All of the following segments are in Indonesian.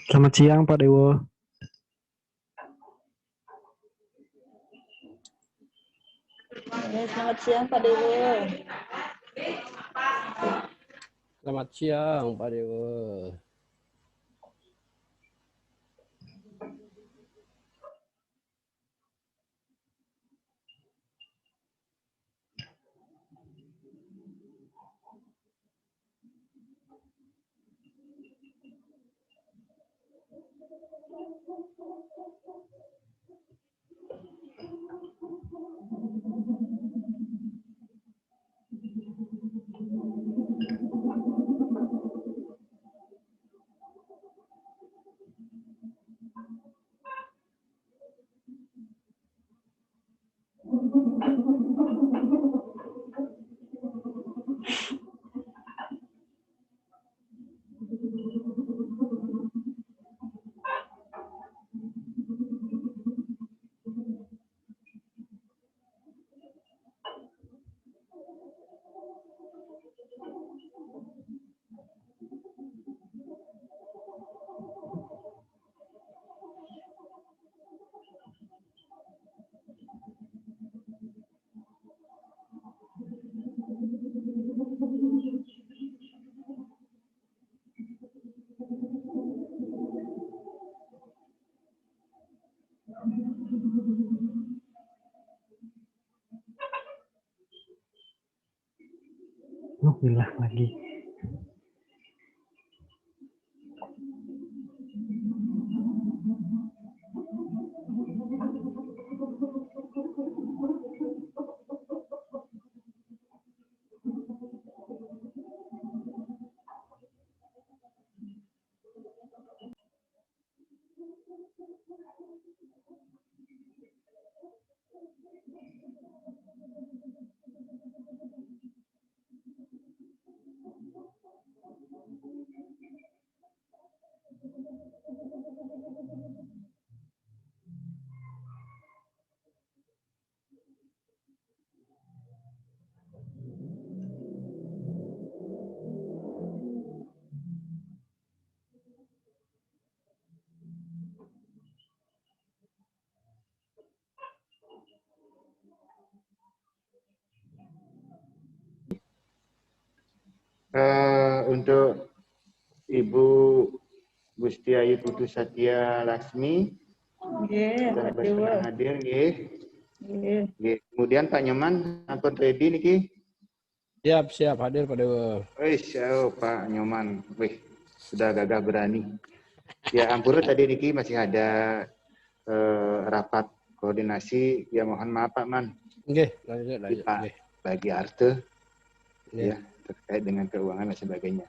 Selamat siang Pak Dewo. Selamat siang Pak Dewo. Selamat siang Pak Dewo. Hilang lagi. Untuk Ibu Gusti Ayu Putu Satya Laksmi sudah berkenan hadir, nggih. Kemudian Pak Nyoman, ampun ready niki? Siap hadir Pak Dewo. Pak Nyoman, sudah gagah berani. Ya ampun tadi niki masih ada rapat koordinasi. Ya mohon maaf Pak Man. Nggih, lanjut. Pak bagi arte. Ya, terkait dengan keuangan dan sebagainya.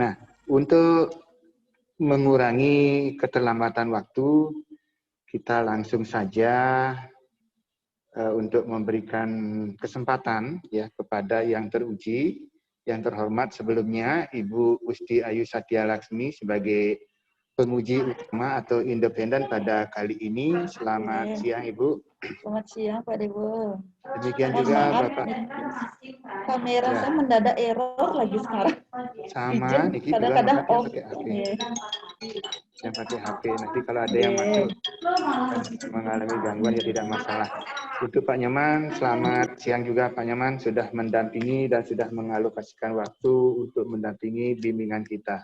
Nah, untuk mengurangi keterlambatan waktu, kita langsung saja untuk memberikan kesempatan ya kepada yang teruji, yang terhormat sebelumnya Ibu Gusti Ayu Satya Laksmi sebagai penguji utama atau independen pada kali ini. Selamat siang Ibu. Selamat siang Pak Dewo. Demikian juga Bapak. Kamera saya mendadak error lagi sekarang. Sama, Niki kadang-kadang off. pakai HP. Yang pakai HP. Nanti kalau ada yang masuk mengalami gangguan ya tidak masalah. Untuk Pak Nyoman, selamat siang juga Pak Nyoman sudah mendampingi dan sudah mengalokasikan waktu untuk mendampingi bimbingan kita.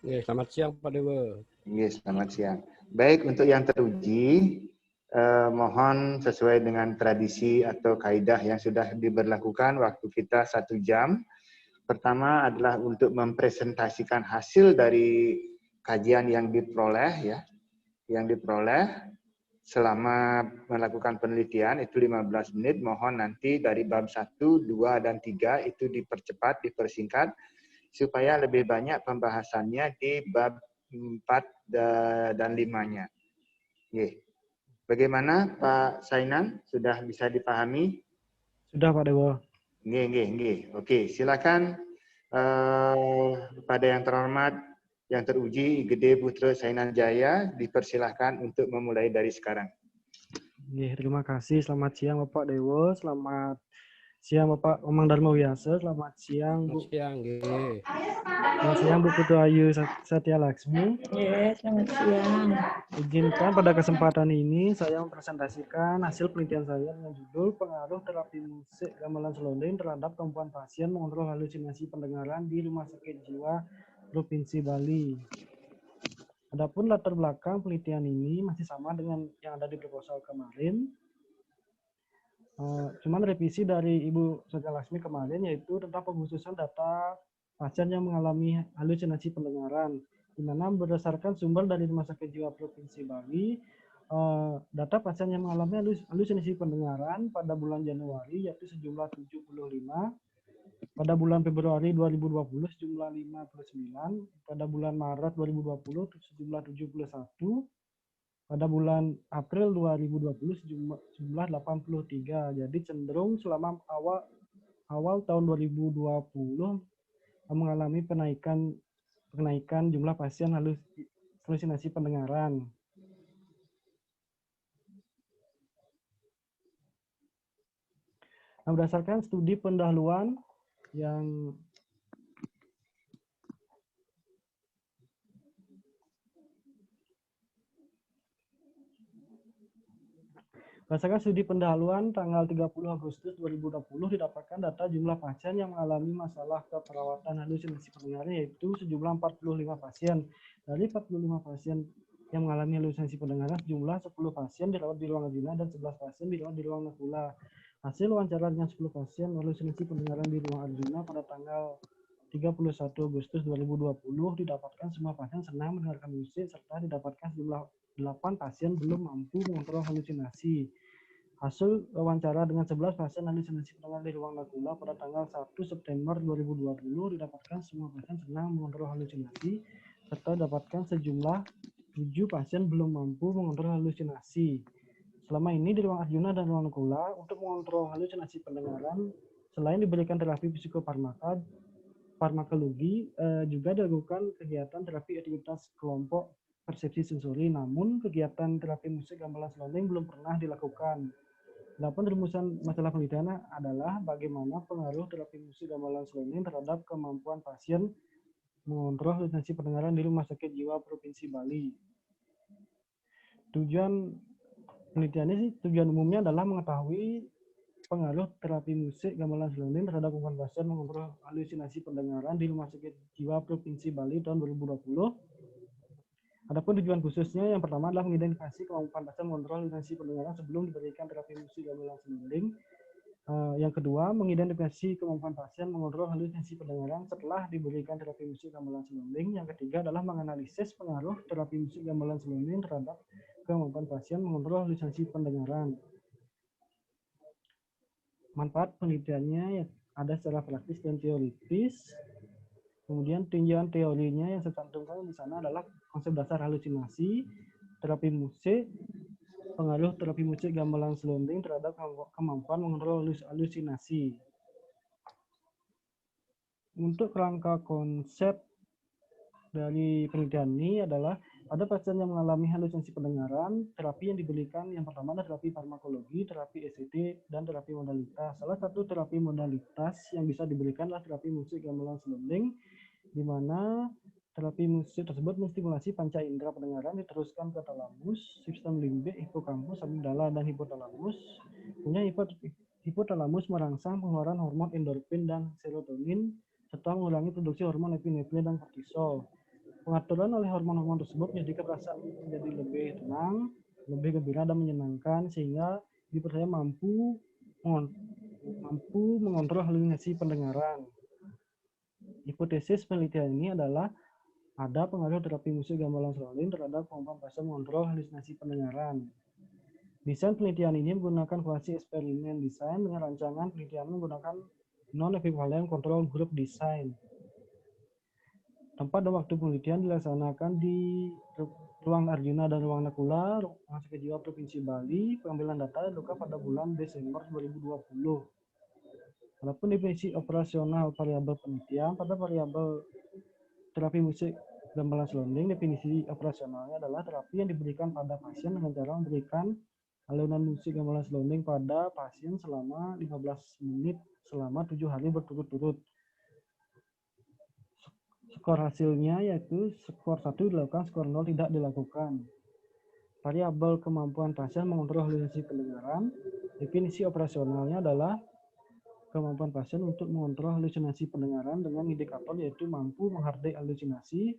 Selamat siang Pak Dewo. Selamat siang. Baik, untuk yang teruji, mohon sesuai dengan tradisi atau kaidah yang sudah diberlakukan waktu kita 1 jam. Pertama adalah untuk mempresentasikan hasil dari kajian yang diperoleh selama melakukan penelitian itu 15 menit. Mohon nanti dari bab 1, 2, dan 3 itu dipercepat, dipersingkat supaya lebih banyak pembahasannya di bab 4 dan 5-nya. Bagaimana Pak Sainan? Sudah bisa dipahami? Sudah Pak Dewo. Nggih. Oke, silakan pada yang terhormat, yang teruji Gede Putra Sainan Jaya, dipersilahkan untuk memulai dari sekarang. Nggih, terima kasih. Selamat siang Bapak Dewo. Selamat siang Bapak Omang Dharma Wiyasa. Selamat siang Bu. Selamat siang, nggih. Selamat siang Bu Putu Ayu Satya Laksmi. Yes, selamat siang. Izinkan pada kesempatan ini saya mempresentasikan hasil penelitian saya dengan judul pengaruh terapi musik gamelan selonding terhadap kemampuan pasien mengontrol halusinasi pendengaran di Rumah Sakit Jiwa Provinsi Bali. Adapun latar belakang penelitian ini masih sama dengan yang ada di proposal kemarin. Cuman revisi dari Ibu Satya Laksmi kemarin yaitu tentang pengkhususan data pasien yang mengalami halusinasi pendengaran, di mana berdasarkan sumber dari Rumah Sakit Jiwa Provinsi Bali, data pasien yang mengalami halusinasi pendengaran pada bulan Januari yaitu sejumlah 75, pada bulan Februari 2020 sejumlah 59, pada bulan Maret 2020 sejumlah 71, pada bulan April 2020 sejumlah 83. Jadi cenderung selama awal tahun 2020 mengalami kenaikan jumlah pasien halusinasi pendengaran. Nah, berdasarkan studi pendahuluan yang berdasarkan studi pendahuluan tanggal 30 Agustus 2020 didapatkan data jumlah pasien yang mengalami masalah keperawatan halusinasi pendengaran yaitu sejumlah 45 pasien. Dari 45 pasien yang mengalami halusinasi pendengaran, sejumlah 10 pasien dirawat di ruang Arjuna dan 11 pasien dirawat di ruang Nakula. Hasil wawancara dengan 10 pasien halusinasi pendengaran di ruang Arjuna pada tanggal 31 Agustus 2020 didapatkan semua pasien senang mendengarkan musik serta didapatkan sejumlah 8 pasien belum mampu mengontrol halusinasi. Hasil wawancara dengan 11 pasien halusinasi pendengaran di ruang Nakula pada tanggal 1 September 2020 didapatkan semua pasien senang mengontrol halusinasi serta didapatkan sejumlah 7 pasien belum mampu mengontrol halusinasi. Selama ini di ruang Arjuna dan ruang Nakula untuk mengontrol halusinasi pendengaran selain diberikan terapi farmakologi juga dilakukan kegiatan terapi aktivitas kelompok persepsi sensori, namun kegiatan terapi musik gamelan selonding belum pernah dilakukan. Adapun rumusan masalah penelitian adalah bagaimana pengaruh terapi musik gamelan selonding terhadap kemampuan pasien mengontrol halusinasi pendengaran di Rumah Sakit Jiwa Provinsi Bali. Tujuan penelitiannya sih, tujuan umumnya adalah mengetahui pengaruh terapi musik gamelan selonding terhadap kemampuan pasien mengontrol halusinasi pendengaran di Rumah Sakit Jiwa Provinsi Bali tahun 2020. Adapun tujuan khususnya yang pertama adalah mengidentifikasi kemampuan pasien mengontrol halusinasi pendengaran sebelum diberikan terapi musik gamelan selonding. Yang kedua, mengidentifikasi kemampuan pasien mengontrol halusinasi pendengaran setelah diberikan terapi musik gamelan selonding. Yang ketiga adalah menganalisis pengaruh terapi musik gamelan selonding terhadap kemampuan pasien mengontrol halusinasi pendengaran. Manfaat penelitiannya ada secara praktis dan teoritis. Kemudian tinjauan teorinya yang saya cantumkan di sana adalah konsep dasar halusinasi, terapi musik, pengaruh terapi musik gamelan selonding terhadap kemampuan mengontrol halusinasi. Untuk kerangka konsep dari penelitian ini adalah pada pasien yang mengalami halusinasi pendengaran, terapi yang diberikan yang pertama adalah terapi farmakologi, terapi ECT, dan terapi modalitas. Salah satu terapi modalitas yang bisa diberikan adalah terapi musik gamelan selonding, di mana terapi musik tersebut menstimulasi panca indera pendengaran diteruskan ke talamus, sistem limbik, hipokampus, amigdala, dan hipotalamus. Kemudian hipotalamus merangsang pengeluaran hormon endorfin dan serotonin, serta mengurangi produksi hormon epinefrin dan kortisol. Pengaturan oleh hormon-hormon tersebut menjadikan perasaan menjadi lebih tenang, lebih gembira, dan menyenangkan, sehingga dipercaya mampu mengontrol halusinasi pendengaran. Hipotesis penelitian ini adalah ada pengaruh terapi musik gamelan selonding terhadap kemampuan pasien mengontrol halusinasi pendengaran. Desain penelitian ini menggunakan kuasi eksperimen desain dengan rancangan penelitian menggunakan non-equivalent control group design. Tempat dan waktu penelitian dilaksanakan di Ruang Arjuna dan Ruang Nakula, Rumah Sakit Jiwa Provinsi Bali, pengambilan data luka pada bulan Desember 2020. Walaupun definisi operasional variabel penelitian pada variabel terapi musik gamelan selonding, definisi operasionalnya adalah terapi yang diberikan pada pasien dengan cara memberikan alunan musik gamelan selonding pada pasien selama 15 menit selama 7 hari berturut-turut. Skor hasilnya yaitu skor 1 dilakukan, skor 0 tidak dilakukan. Variabel kemampuan pasien mengontrol halusinasi pendengaran. Definisi operasionalnya adalah kemampuan pasien untuk mengontrol halusinasi pendengaran dengan indikator yaitu mampu menghargai halusinasi,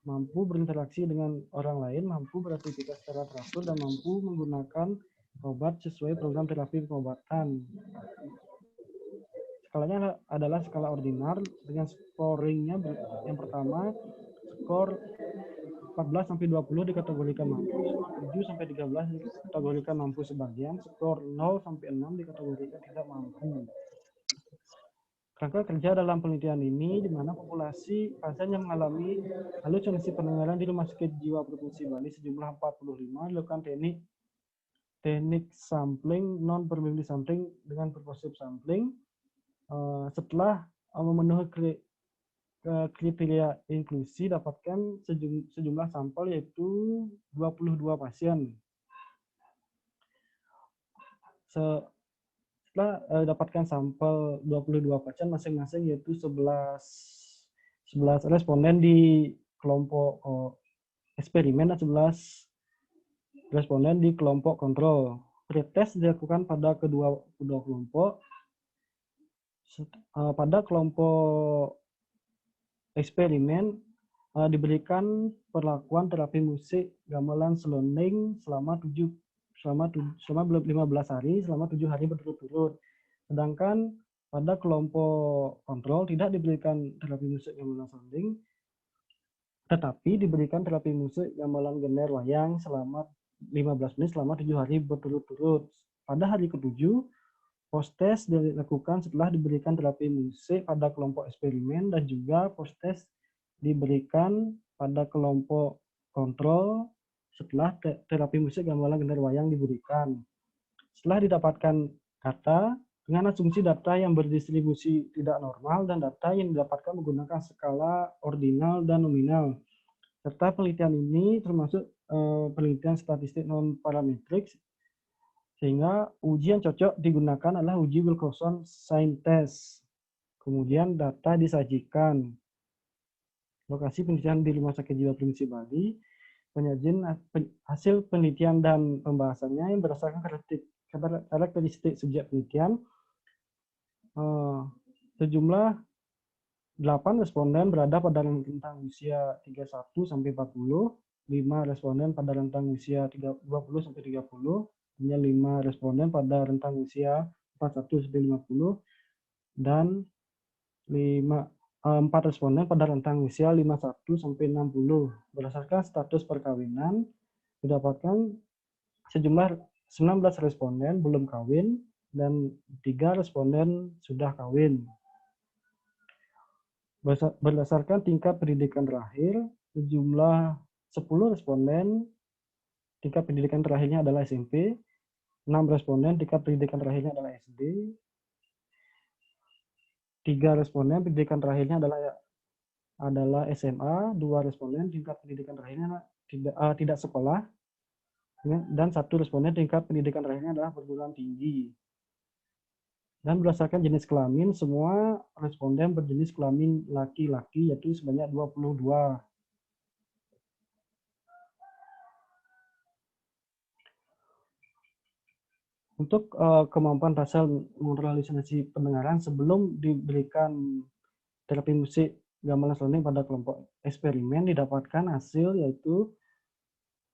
mampu berinteraksi dengan orang lain, mampu beraktivitas secara teratur, dan mampu menggunakan obat sesuai program terapi pengobatan. Skalanya adalah skala ordinar dengan scoringnya yang pertama skor 14 sampai 20 dikategorikan mampu, skor 7 sampai 13 dikategorikan mampu sebagian, skor 0 sampai 6 dikategorikan tidak mampu. Kerangka kerja dalam penelitian ini di mana populasi pasien yang mengalami halusinasi pendengaran di Rumah Sakit Jiwa Provinsi Bali sejumlah 45 dilakukan teknik sampling non pervasive sampling dengan pervasive sampling. Setelah memenuhi kriteria inklusi dapatkan sejumlah sampel yaitu 22 pasien. Setelah dapatkan sampel 22 pasien masing-masing yaitu 11 responden di kelompok eksperimen dan 11 responden di kelompok kontrol. Pretest dilakukan pada kedua kelompok. Pada kelompok eksperimen diberikan perlakuan terapi musik gamelan selonding selama 15 hari selama 7 hari berturut-turut. Sedangkan pada kelompok kontrol tidak diberikan terapi musik gamelan selonding, tetapi diberikan terapi musik gamelan gener wayang selama 15 menit selama 7 hari berturut-turut. Pada hari ke-7 post-test dilakukan setelah diberikan terapi musik pada kelompok eksperimen dan juga post-test diberikan pada kelompok kontrol setelah terapi musik gamelan gener wayang diberikan. Setelah didapatkan data dengan asumsi data yang berdistribusi tidak normal dan data yang didapatkan menggunakan skala ordinal dan nominal. Serta penelitian ini termasuk penelitian statistik non-parametrik, sehingga uji yang cocok digunakan adalah uji Wilcoxon Sign Test. Kemudian data disajikan. Lokasi penelitian di Rumah Sakit Jiwa Provinsi Bali. Penyajian hasil penelitian dan pembahasannya yang berdasarkan karakteristik subjek penelitian. Sejumlah 8 responden berada pada rentang usia 31 sampai 40, 5 responden pada rentang usia 20 sampai 30, hanya 5 responden pada rentang usia 41 sampai 50 dan 4 responden pada rentang usia 51 sampai 60. Berdasarkan status perkawinan didapatkan sejumlah 19 responden belum kawin dan 3 responden sudah kawin. Berdasarkan tingkat pendidikan terakhir, sejumlah 10 responden tingkat pendidikan terakhirnya adalah SMP, 6 responden tingkat pendidikan terakhirnya adalah SD, 3 responden pendidikan terakhirnya adalah SMA, 2 responden tingkat pendidikan terakhirnya tidak sekolah, dan 1 responden tingkat pendidikan terakhirnya adalah perguruan tinggi. Dan berdasarkan jenis kelamin, semua responden berjenis kelamin laki-laki yaitu sebanyak 22. Untuk kemampuan pasien mengontrol halusinasi pendengaran sebelum diberikan terapi musik gamelan selonding pada kelompok eksperimen didapatkan hasil yaitu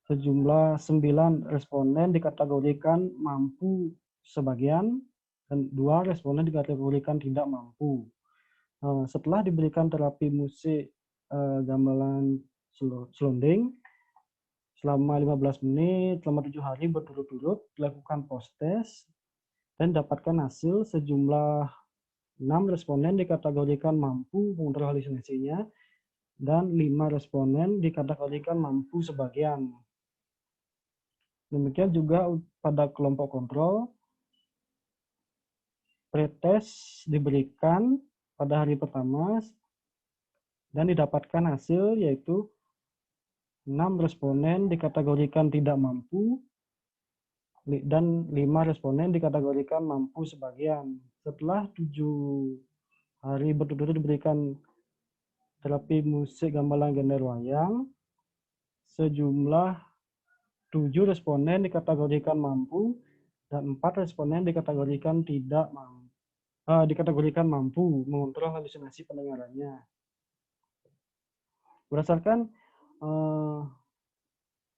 sejumlah 9 responden dikategorikan mampu sebagian dan 2 responden dikategorikan tidak mampu. Setelah diberikan terapi musik gamelan selonding selama 15 menit, selama 7 hari berturut-turut, dilakukan post-test, dan dapatkan hasil sejumlah 6 responden dikategorikan mampu mengontrol halusinasinya, dan 5 responden dikategorikan mampu sebagian. Demikian juga pada kelompok kontrol, pretest diberikan pada hari pertama dan didapatkan hasil yaitu 6 responden dikategorikan tidak mampu dan 5 responden dikategorikan mampu sebagian. Setelah 7 hari berturut-turut diberikan terapi musik gamelan gender wayang, sejumlah 7 responden dikategorikan mampu dan 4 responden dikategorikan tidak mampu. Dikategorikan mampu mengontrol halusinasi pendengarannya. Berdasarkan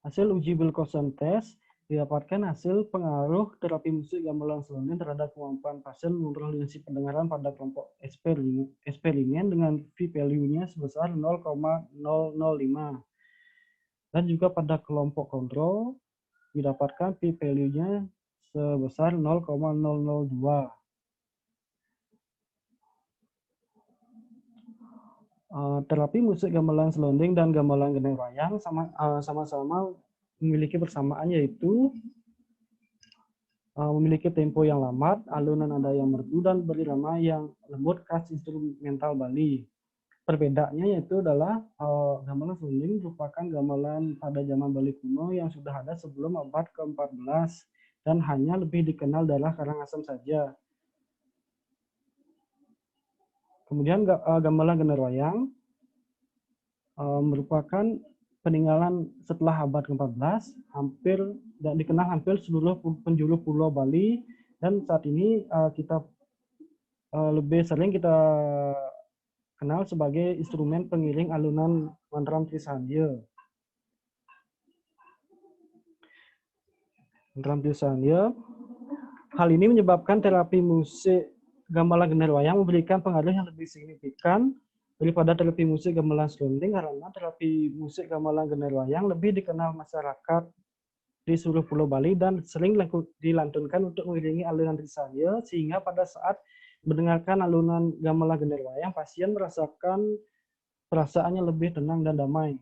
hasil uji Wilcoxon test, didapatkan hasil pengaruh terapi musik gamelan selonding terhadap kemampuan pasien mengontrol halusinasi pendengaran pada kelompok eksperimen dengan p-value-nya sebesar 0,005. Dan juga pada kelompok kontrol didapatkan p-value-nya sebesar 0,002. Terapi musik gamelan selonding dan gamelan gendang wayang sama-sama memiliki persamaan, yaitu memiliki tempo yang lambat, alunan nada yang merdu, dan berirama yang lembut khas instrumental Bali. Perbedaannya yaitu adalah gamelan selonding merupakan gamelan pada zaman Bali kuno yang sudah ada sebelum abad ke-14 dan hanya lebih dikenal daerah Karangasem saja. Kemudian gamelan gendang wayang merupakan peninggalan setelah abad ke-14, dan dikenal hampir seluruh penjuru pulau Bali, dan saat ini kita lebih sering kita kenal sebagai instrumen pengiring alunan Mantram Trisandya. Mantram Trisandya. Hal ini menyebabkan terapi musik gamelan gendang wayang memberikan pengaruh yang lebih signifikan daripada terapi musik gamelan selonding, karena terapi musik gamelan gendang wayang lebih dikenal masyarakat di seluruh pulau Bali dan sering dilantunkan untuk mengiringi alunan Trisandya, sehingga pada saat mendengarkan alunan gamelan gendang wayang, pasien merasakan perasaannya lebih tenang dan damai.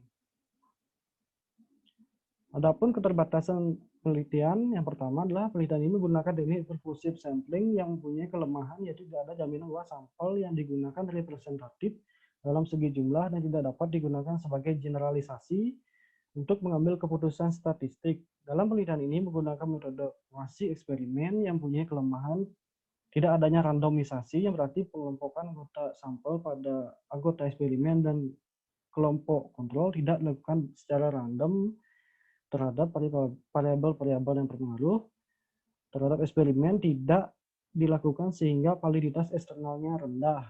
Adapun keterbatasan penelitian, yang pertama adalah penelitian ini menggunakan teknik pervasive sampling yang mempunyai kelemahan, yaitu tidak ada jaminan bahwa sampel yang digunakan representatif dalam segi jumlah dan tidak dapat digunakan sebagai generalisasi untuk mengambil keputusan statistik. Dalam penelitian ini menggunakan metode kuasi eksperimen yang mempunyai kelemahan tidak adanya randomisasi, yang berarti pengelompokan anggota sampel pada anggota eksperimen dan kelompok kontrol tidak dilakukan secara random terhadap variabel-variabel yang berpengaruh terhadap eksperimen tidak dilakukan sehingga validitas eksternalnya rendah.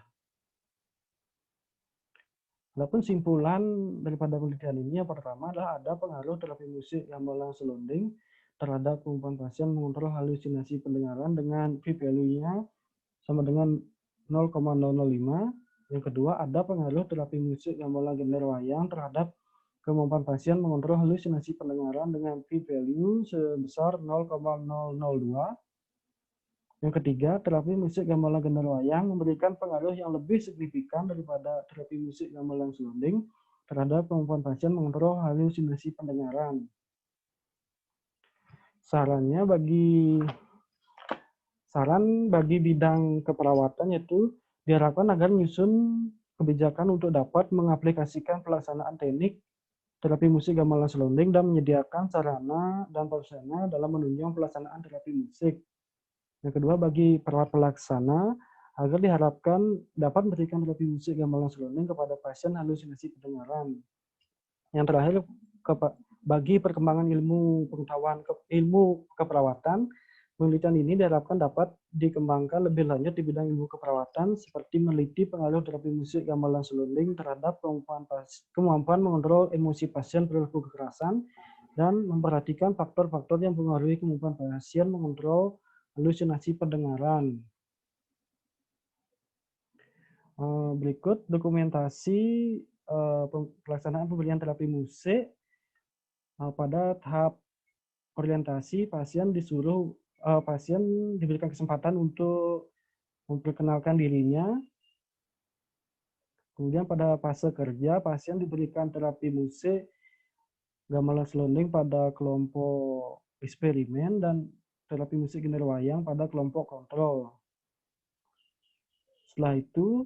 Adapun simpulan daripada penelitian ini yang pertama adalah ada pengaruh terapi musik gamelan selonding terhadap kemampuan pasien mengontrol halusinasi pendengaran dengan p-value-nya sama dengan 0,005. Yang kedua, ada pengaruh terapi musik gamelan gendang wayang terhadap kemampuan pasien mengontrol halusinasi pendengaran dengan p-value sebesar 0,002. Yang ketiga, terapi musik gamelan gendang wayang memberikan pengaruh yang lebih signifikan daripada terapi musik gamelan selonding terhadap kemampuan pasien mengontrol halusinasi pendengaran. Saran bagi bidang keperawatan yaitu diharapkan agar menyusun kebijakan untuk dapat mengaplikasikan pelaksanaan teknik terapi musik gamelan selonding dan menyediakan sarana dan prasarana dalam menunjang pelaksanaan terapi musik. Yang kedua, bagi perawat pelaksana agar diharapkan dapat memberikan terapi musik gamelan selonding kepada pasien halusinasi pendengaran. Yang terakhir, bagi perkembangan ilmu pengetahuan ilmu keperawatan, penelitian ini diharapkan dapat dikembangkan lebih lanjut di bidang ilmu keperawatan, seperti meneliti pengaruh terapi musik gamelan selonding terhadap kemampuan mengontrol emosi pasien perilaku kekerasan, dan memperhatikan faktor-faktor yang mempengaruhi kemampuan pasien mengontrol halusinasi pendengaran. Berikut dokumentasi pelaksanaan pemberian terapi musik. Pada tahap orientasi, pasien diberikan kesempatan untuk memperkenalkan dirinya. Kemudian pada fase kerja, pasien diberikan terapi musik gamelan selonding pada kelompok eksperimen dan terapi musik ginder wayang pada kelompok kontrol. Setelah itu,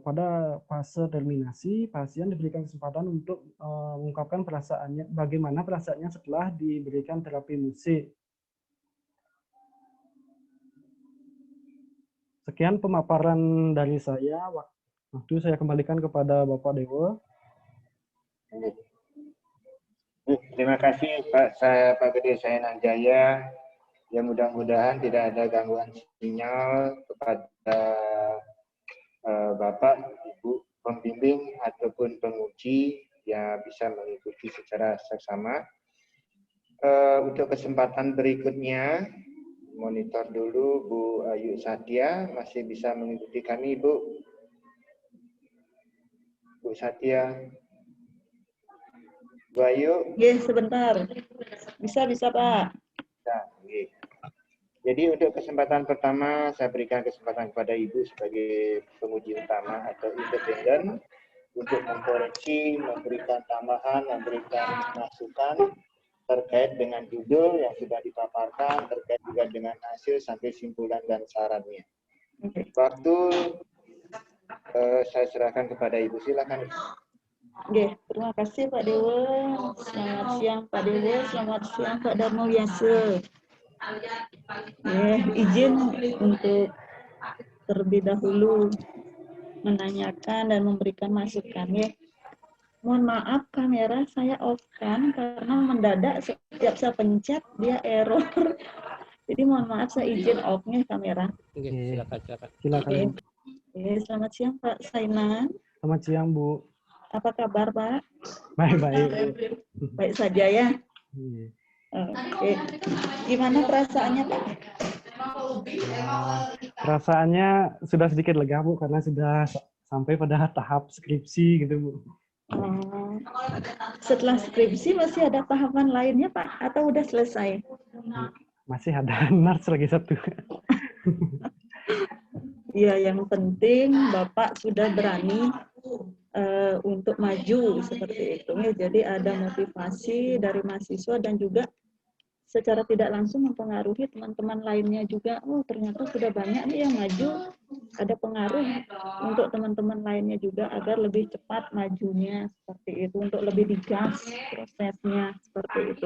pada fase terminasi, pasien diberikan kesempatan untuk mengungkapkan perasaannya, bagaimana perasaannya setelah diberikan terapi musik. Sekian pemaparan dari saya. Waktu saya kembalikan kepada Bapak Dewo. Terima kasih Pak Gede Sainanjaya. Ya mudah-mudahan tidak ada gangguan sinyal kepada Bapak, Ibu pembimbing ataupun penguji yang bisa mengikuti secara seksama. Untuk kesempatan berikutnya, monitor dulu Bu Ayu Satya, masih bisa mengikuti kami Bu? Bu Satya. Bu Ayu? Oke, sebentar. Bisa Pak. Nah, okay. Jadi untuk kesempatan pertama, saya berikan kesempatan kepada Ibu sebagai penguji utama atau independen untuk mengkoreksi, memberikan tambahan, memberikan masukan terkait dengan judul yang sudah dipaparkan, terkait juga dengan hasil sampai simpulan dan sarannya. Waktu saya serahkan kepada Ibu, silakan. Oke, terima kasih Pak Dewa. Selamat siang Pak Dewa, selamat siang Pak Darmo Biasa. Izin untuk terlebih dahulu menanyakan dan memberikan masukan. Mohon maaf kamera saya off-kan karena mendadak setiap saya pencet dia error. Jadi mohon maaf saya izin off-nya kamera. Silakan. Selamat siang Pak Sainan. Selamat siang Bu. Apa kabar Pak? Baik-baik. Baik saja ya. Oke. Gimana perasaannya Pak? Perasaannya sudah sedikit lega Bu karena sudah sampai pada tahap skripsi gitu Bu. Setelah skripsi masih ada tahapan lainnya Pak atau udah selesai? Masih ada nars lagi satu. Ya, yang penting Bapak sudah berani untuk maju seperti itu. Jadi ada motivasi dari mahasiswa dan juga secara tidak langsung mempengaruhi teman-teman lainnya juga. Oh, ternyata sudah banyak nih yang maju. Ada pengaruh untuk teman-teman lainnya juga agar lebih cepat majunya seperti itu, untuk lebih digas prosesnya seperti itu.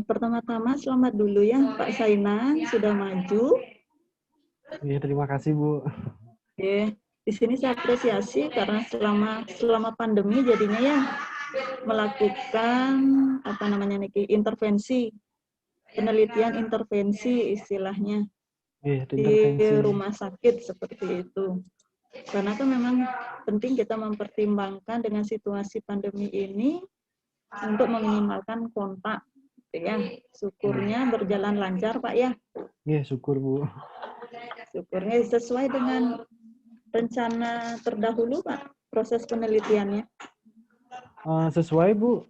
Pertama-tama selamat dulu ya Pak Sainan sudah maju. Terima kasih Bu. Di sini saya apresiasi karena selama pandemi jadinya ya melakukan intervensi, penelitian intervensi istilahnya di rumah sakit seperti itu. Karena kan memang penting kita mempertimbangkan dengan situasi pandemi ini untuk meminimalkan kontak, ya. Syukurnya berjalan lancar Pak ya. Syukur Bu. Syukurnya sesuai dengan rencana terdahulu Pak proses penelitiannya. Sesuai Bu,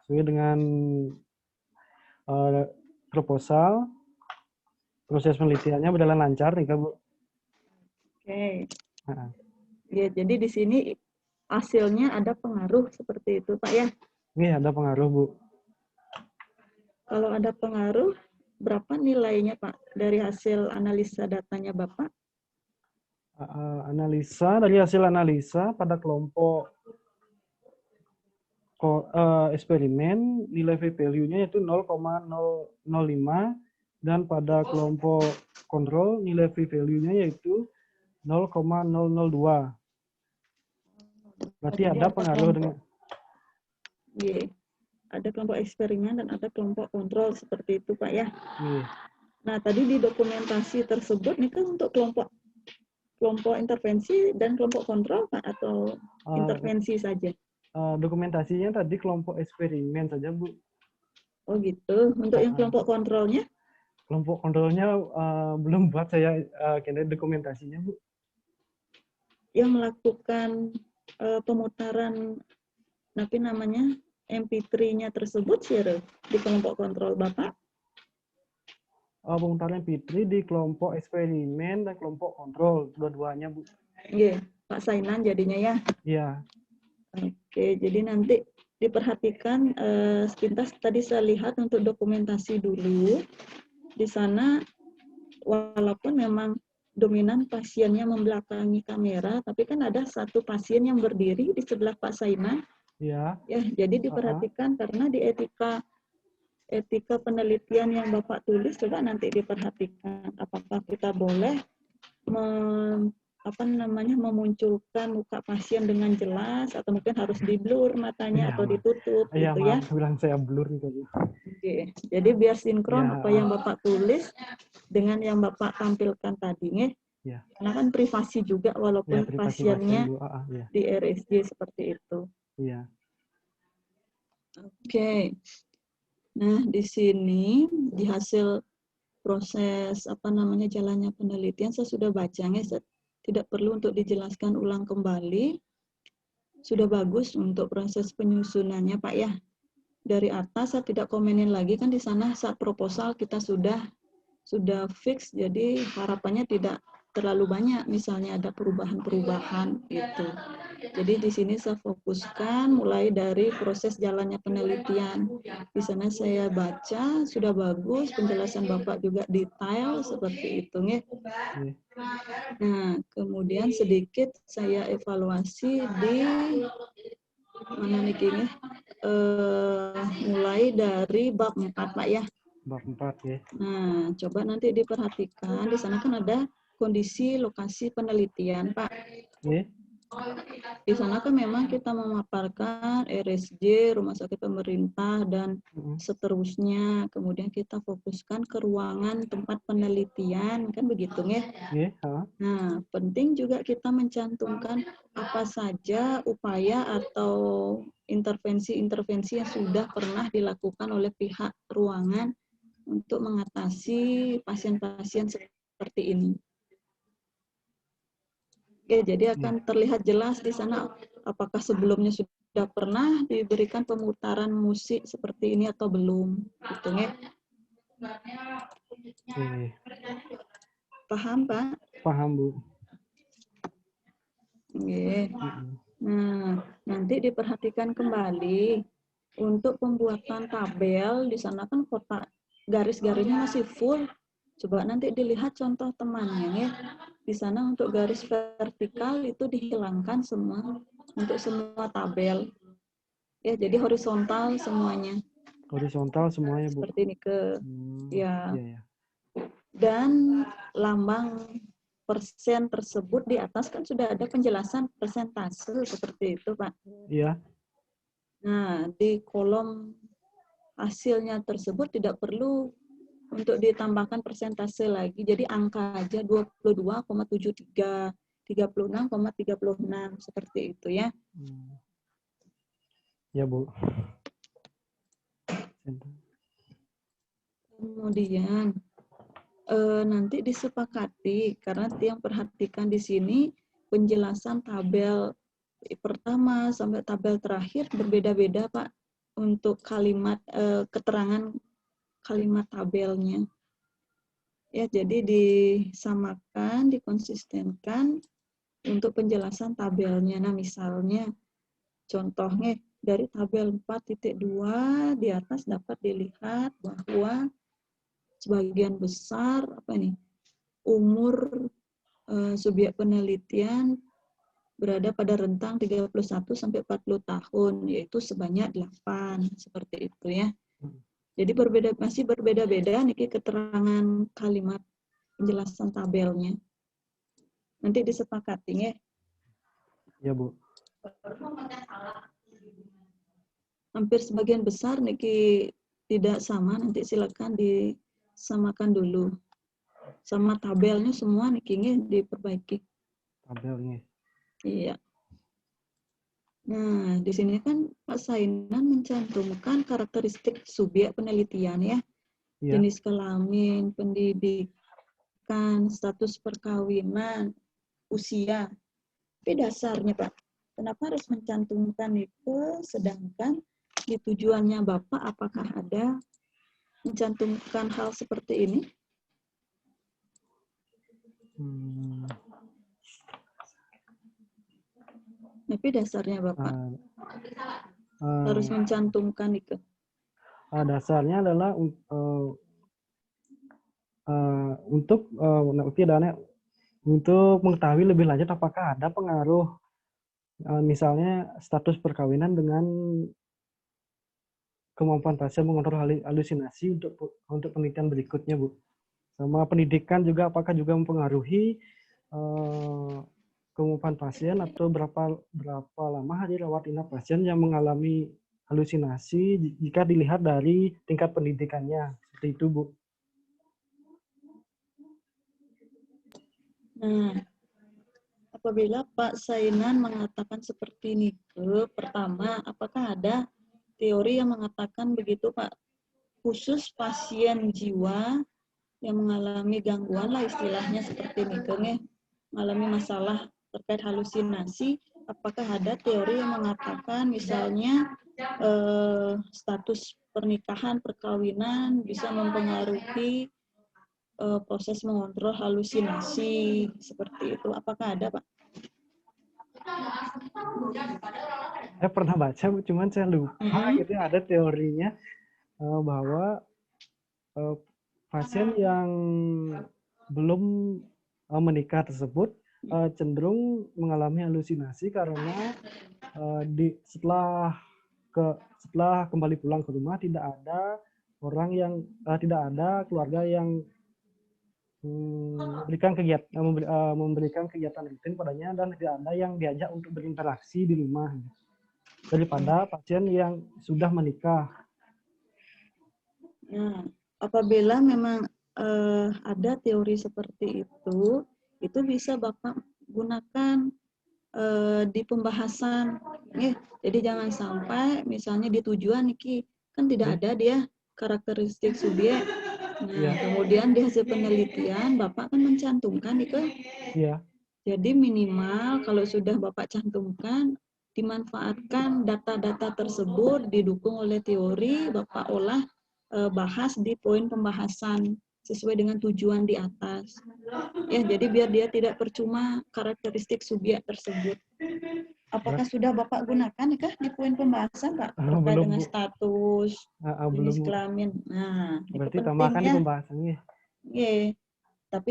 sesuai dengan proposal, proses penelitiannya berjalan lancar nih Bu. Oke. Ya, jadi di sini hasilnya ada pengaruh seperti itu Pak ya? Iya, ada pengaruh Bu. Kalau ada pengaruh, berapa nilainya Pak dari hasil analisa datanya Bapak? Dari hasil analisa pada kelompok eksperimen nilai v-value-nya yaitu 0,005 dan pada kelompok kontrol nilai v-value-nya yaitu 0,002. Berarti ada pengaruh dengan ada kelompok eksperimen dan ada kelompok kontrol seperti itu Pak ya. Nah, tadi di dokumentasi tersebut ini kan untuk kelompok intervensi dan kelompok kontrol Pak atau intervensi saja? Dokumentasinya tadi kelompok eksperimen saja Bu. Oh gitu. Untuk yang kelompok kontrolnya? Kelompok kontrolnya belum buat saya dokumentasinya Bu. Yang melakukan pemutaran MP3-nya tersebut di kelompok kontrol Bapak? Bung Fitri di kelompok eksperimen dan kelompok kontrol, dua-duanya, Bu. Iya, Pak Sainan jadinya ya. Iya. Oke, jadi nanti diperhatikan sepintas tadi saya lihat untuk dokumentasi dulu. Di sana walaupun memang dominan pasiennya membelakangi kamera, tapi kan ada satu pasien yang berdiri di sebelah Pak Sainan. Iya. Ya, jadi diperhatikan karena di etika penelitian yang Bapak tulis, coba nanti diperhatikan apakah kita boleh memunculkan muka pasien dengan jelas atau mungkin harus di-blur matanya atau ditutup Iya, gitu ya. maaf, bilang saya blur nih tadi. Oke. Jadi biar sinkron Ya. apa yang Bapak tulis dengan yang Bapak tampilkan tadi nih. Ya. Karena kan privasi juga walaupun privasi pasiennya pasien, Bu. Ya. di RSJ seperti itu. Iya. Oke. Nah, di sini di hasil proses jalannya penelitian saya sudah bacanya, saya tidak perlu untuk dijelaskan ulang kembali. Sudah bagus untuk proses penyusunannya, Pak ya. Dari atas saya tidak komenin lagi, kan di sana saat proposal kita sudah fix, jadi harapannya tidak terlalu banyak misalnya ada perubahan-perubahan gitu. Jadi di sini saya fokuskan mulai dari proses jalannya penelitian. Di sana saya baca sudah bagus, penjelasan Bapak juga detail seperti itu ya. Nah, kemudian sedikit saya evaluasi di mana nih ini mulai dari bab 4 Pak ya. Bab 4 ya. Nah, coba nanti diperhatikan di sana kan ada kondisi lokasi penelitian, Pak. Di sana kan memang kita memaparkan RSJ, rumah sakit pemerintah, dan seterusnya. Kemudian kita fokuskan ke ruangan tempat penelitian, kan begitu ya? Nah, penting juga kita mencantumkan apa saja upaya atau intervensi-intervensi yang sudah pernah dilakukan oleh pihak ruangan untuk mengatasi pasien-pasien seperti ini. Oke, jadi akan terlihat jelas di sana apakah sebelumnya sudah pernah diberikan pemutaran musik seperti ini atau belum. Gitu ya. Paham, Pak? Paham, Bu. Oke. Nah, nanti diperhatikan kembali untuk pembuatan tabel di sana kan kotak garis-garisnya masih full. Coba nanti dilihat contoh temannya ya. Di sana untuk garis vertikal itu dihilangkan semua untuk semua tabel. Ya, jadi horizontal semuanya. Horizontal semuanya, Bu. Seperti ini ya. Iya. Dan lambang persen tersebut di atas kan sudah ada penjelasan persentase seperti itu, Pak. Iya. Nah, di kolom hasilnya tersebut tidak perlu untuk ditambahkan persentase lagi. Jadi angka aja 22,73, 36,36 seperti itu ya. Ya, Bu. Kemudian nanti disepakati karena yang perhatikan di sini penjelasan tabel pertama sampai tabel terakhir berbeda-beda, Pak, untuk kalimat keterangan kalimat tabelnya. Ya, jadi disamakan, dikonsistenkan untuk penjelasan tabelnya. Nah, misalnya contohnya dari tabel 4.2 di atas dapat dilihat bahwa sebagian besar umur subjek penelitian berada pada rentang 31 sampai 40 tahun, yaitu sebanyak 8 seperti itu ya. Jadi masih berbeda-beda nih keterangan kalimat penjelasan tabelnya. Nanti disepakati ya. Ya, Bu. Hampir sebagian besar nih tidak sama, nanti silakan disamakan dulu. Sama tabelnya semua nih diperbaiki. Tabelnya. Iya. Nah, di sini kan Pak Sainan mencantumkan karakteristik subjek penelitian ya. Jenis kelamin, pendidikan, status perkawinan, usia. Tapi dasarnya Pak, kenapa harus mencantumkan itu sedangkan di tujuannya Bapak apakah ada mencantumkan hal seperti ini? Hmm, Tapi dasarnya Bapak eh, harus mencantumkan itu. dasarnya adalah untuk mengetahui lebih lanjut apakah ada pengaruh misalnya status perkawinan dengan kemampuan pasien mengontrol halusinasi untuk penelitian berikutnya, Bu. Sama pendidikan juga apakah juga mempengaruhi kemampuan pasien atau berapa lama hari rawat inap pasien yang mengalami halusinasi jika dilihat dari tingkat pendidikannya. Seperti itu, Bu. Nah, apabila Pak Sainan mengatakan seperti ini, pertama, apakah ada teori yang mengatakan begitu, Pak? Khusus pasien jiwa yang mengalami gangguan lah istilahnya seperti ini, mengalami masalah terkait halusinasi, apakah ada teori yang mengatakan misalnya status pernikahan, perkawinan bisa mempengaruhi proses mengontrol halusinasi seperti itu. Apakah ada, Pak? Saya pernah baca, cuman saya lupa gitu ada teorinya bahwa pasien yang belum menikah tersebut cenderung mengalami halusinasi karena setelah kembali pulang ke rumah tidak ada keluarga yang memberikan kegiatan rutin padanya dan tidak ada yang diajak untuk berinteraksi di rumah daripada pasien yang sudah menikah. Nah, apabila memang ada teori seperti itu bisa Bapak gunakan di pembahasan. Jadi jangan sampai misalnya di tujuan Niki kan tidak ada dia karakteristik subjek. Nah, kemudian di hasil penelitian Bapak kan mencantumkan itu. Iya. Jadi minimal kalau sudah Bapak cantumkan, dimanfaatkan data-data tersebut didukung oleh teori, Bapak olah bahas di poin pembahasan sesuai dengan tujuan di atas. Ya, jadi biar dia tidak percuma karakteristik subjek tersebut. Apakah sudah Bapak gunakan kah di poin pembahasan, Pak? Terkait dengan status, jenis kelamin. Nah, berarti itu tambahkan penting di ya. pembahasannya. Iya. Tapi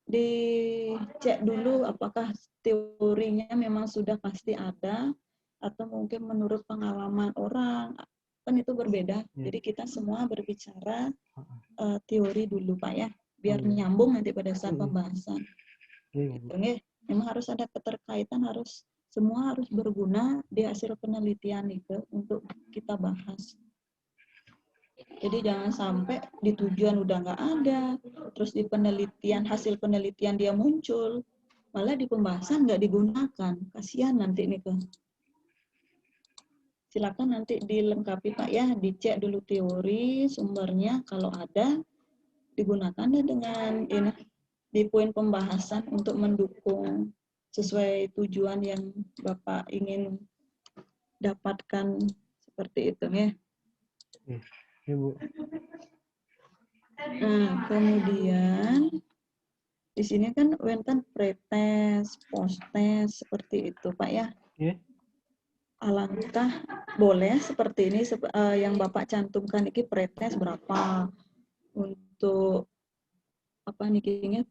dicek dulu apakah teorinya memang sudah pasti ada atau mungkin menurut pengalaman orang. Kan itu berbeda. Jadi kita semua berbicara teori dulu, Pak ya. Biar nyambung nanti pada saat pembahasan. Gitu, ya. Memang harus ada keterkaitan, semua harus berguna di hasil penelitian itu untuk kita bahas. Jadi jangan sampai di tujuan udah nggak ada, terus di penelitian, hasil penelitian dia muncul, malah di pembahasan nggak digunakan. Kasihan nanti nih, Kak. Silakan nanti dilengkapi, Pak ya, dicek dulu teori, sumbernya, kalau ada, digunakan dengan ini di poin pembahasan untuk mendukung sesuai tujuan yang Bapak ingin dapatkan seperti itu ya. Ibu. Nah, kemudian di sini kan wonten pretest, posttest seperti itu, Pak ya. Alangkah boleh seperti ini yang Bapak cantumkan ini pretest berapa untuk apa nih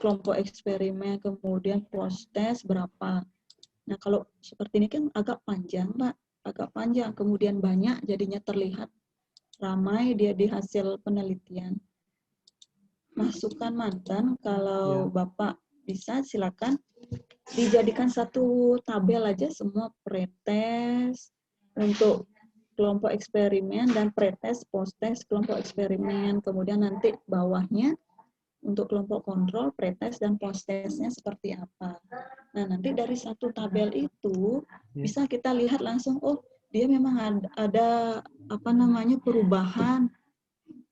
kelompok eksperimen, kemudian posttest berapa. Nah, kalau seperti ini kan agak panjang, Pak. Agak panjang, kemudian banyak jadinya terlihat ramai dia di hasil penelitian. Masukan mantan, kalau Bapak bisa silakan dijadikan satu tabel aja semua pretest untuk kelompok eksperimen dan pretest, posttest kelompok eksperimen. Kemudian nanti bawahnya untuk kelompok kontrol, pretest dan posttestnya seperti apa. Nah, nanti dari satu tabel itu bisa kita lihat langsung, oh dia memang ada apa namanya perubahan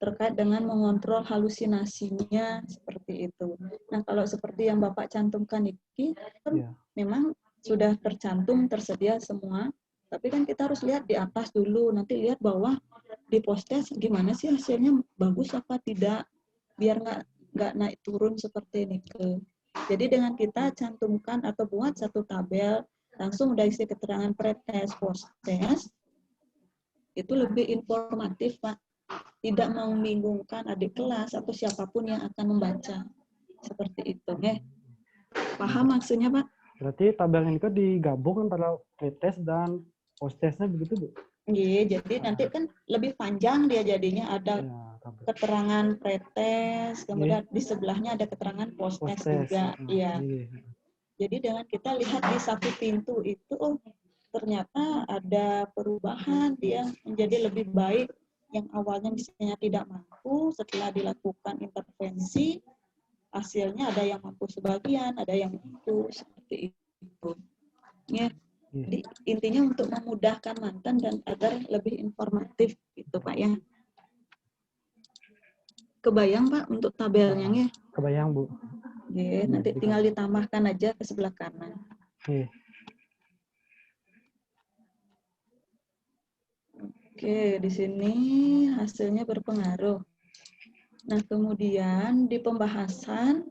terkait dengan mengontrol halusinasinya seperti itu. Nah, kalau seperti yang Bapak cantumkan ini kan memang sudah tercantum, tersedia semua, tapi kan kita harus lihat di atas dulu, nanti lihat bawah di posttest gimana sih hasilnya, bagus apa tidak, biar nggak naik turun seperti ini ke. Jadi dengan kita cantumkan atau buat satu tabel, langsung udah isi keterangan pretest, posttest, itu lebih informatif, Pak. Tidak membingungkan adik kelas atau siapapun yang akan membaca. Seperti itu. Paham maksudnya, Pak? Berarti tabel ini kan digabung antara pretest dan posttestnya begitu, Bu? Iya, jadi nanti kan lebih panjang dia jadinya. Ada Ya, tabel. keterangan pretest, kemudian di sebelahnya ada keterangan posttest juga. Iya. Jadi dengan kita lihat di satu pintu itu, oh ternyata ada perubahan, dia menjadi lebih baik. Yang awalnya misalnya tidak mampu, setelah dilakukan intervensi, hasilnya ada yang mampu sebagian, ada yang mampu, seperti itu. Ya. Jadi intinya untuk memudahkan mantan dan agar lebih informatif, gitu Pak ya. Kebayang Pak untuk tabelnya ya? Kebayang Bu. Ya, nanti tinggal ditambahkan aja ke sebelah kanan. Oke, di sini hasilnya berpengaruh. Nah, kemudian di pembahasannya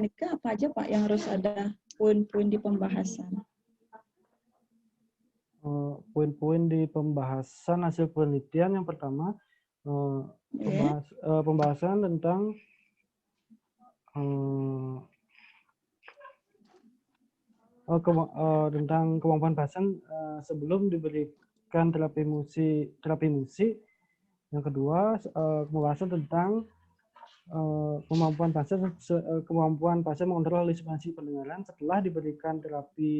nih, apa aja Pak yang harus ada poin-poin di pembahasan? Poin-poin di pembahasan hasil penelitian yang pertama, pembahasan tentang tentang kemampuan pasien sebelum diberikan terapi musik. Yang kedua, pembahasan tentang kemampuan pasien mengontrol halusinasi pendengaran setelah diberikan terapi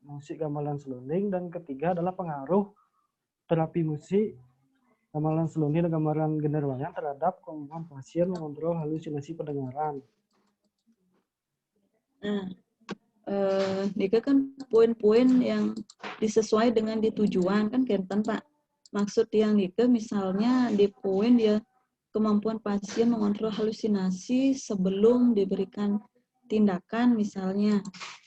musik gamelan seluling. Dan ketiga adalah pengaruh terapi musik gamelan seluling dan gamelan genderwayang terhadap kemampuan pasien mengontrol halusinasi pendengaran. Nah, Nika kan poin-poin yang disesuai dengan ditujuan kan Kenten Pak. Maksud yang Nika misalnya di poin dia kemampuan pasien mengontrol halusinasi sebelum diberikan tindakan misalnya.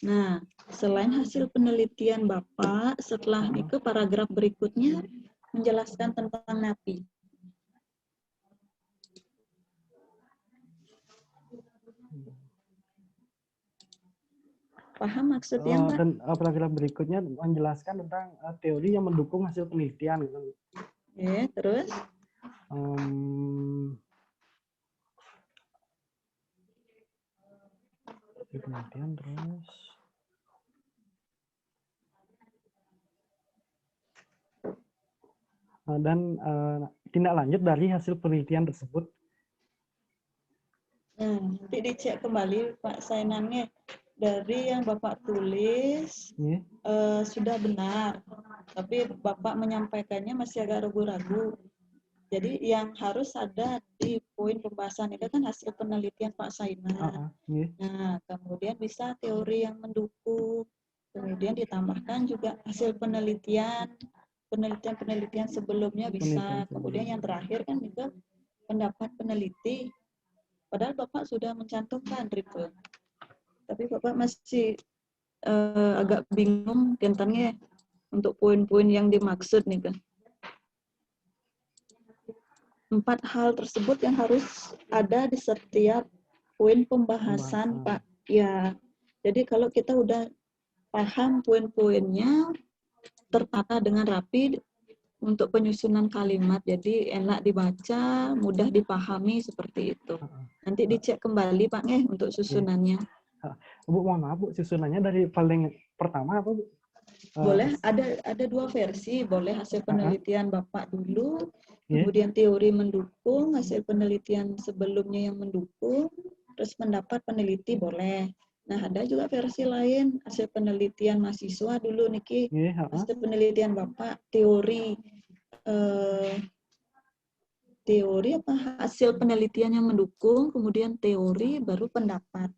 Nah, selain hasil penelitian Bapak, setelah Nika paragraf berikutnya menjelaskan tentang NAPI. Paham maksudnya, Pak? Dan paragraf berikutnya menjelaskan tentang teori yang mendukung hasil penelitian. Gitu. Terus? Penelitian terus. Dan tindak lanjut dari hasil penelitian tersebut. Nanti dicek kembali Pak sainannya. Dari yang Bapak tulis sudah benar, tapi Bapak menyampaikannya masih agak ragu-ragu. Jadi yang harus ada di poin pembahasan itu kan hasil penelitian Pak Sainan. Nah, kemudian bisa teori yang mendukung, kemudian ditambahkan juga hasil penelitian sebelumnya bisa. Kemudian yang terakhir kan juga pendapat peneliti. Padahal Bapak sudah mencantumkan Ripple. Tapi Bapak masih agak bingung tentangnya untuk poin-poin yang dimaksud nih kan. 4 hal tersebut yang harus ada di setiap poin pembahasan Pak. Ya, jadi kalau kita udah paham poin-poinnya, tertata dengan rapi untuk penyusunan kalimat, jadi enak dibaca, mudah dipahami seperti itu. Nanti dicek kembali Pak untuk susunannya. Bu, mohon maaf Bu, susunannya dari paling pertama apa Bu? Boleh, ada 2 versi, boleh hasil penelitian Bapak dulu, kemudian teori mendukung, hasil penelitian sebelumnya yang mendukung, terus pendapat peneliti boleh. Nah, ada juga versi lain, hasil penelitian mahasiswa dulu Niki, hasil penelitian Bapak, teori hasil penelitian yang mendukung, kemudian teori, baru pendapat.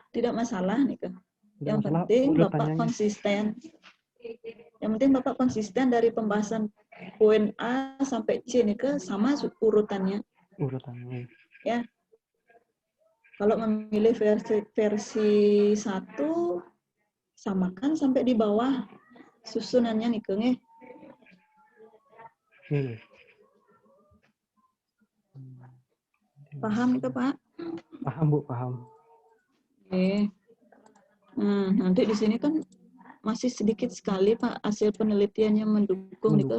Tidak masalah nih kan. Yang penting Bapak konsisten. Yang penting Bapak konsisten dari pembahasan poin A sampai C nih ke sama urutannya. Ya. Kalau memilih versi 1, samakan sampai di bawah susunannya nih ke Paham itu Pak? Paham Bu, paham. Oke. Nah, nanti di sini kan masih sedikit sekali Pak hasil penelitian yang mendukung nih,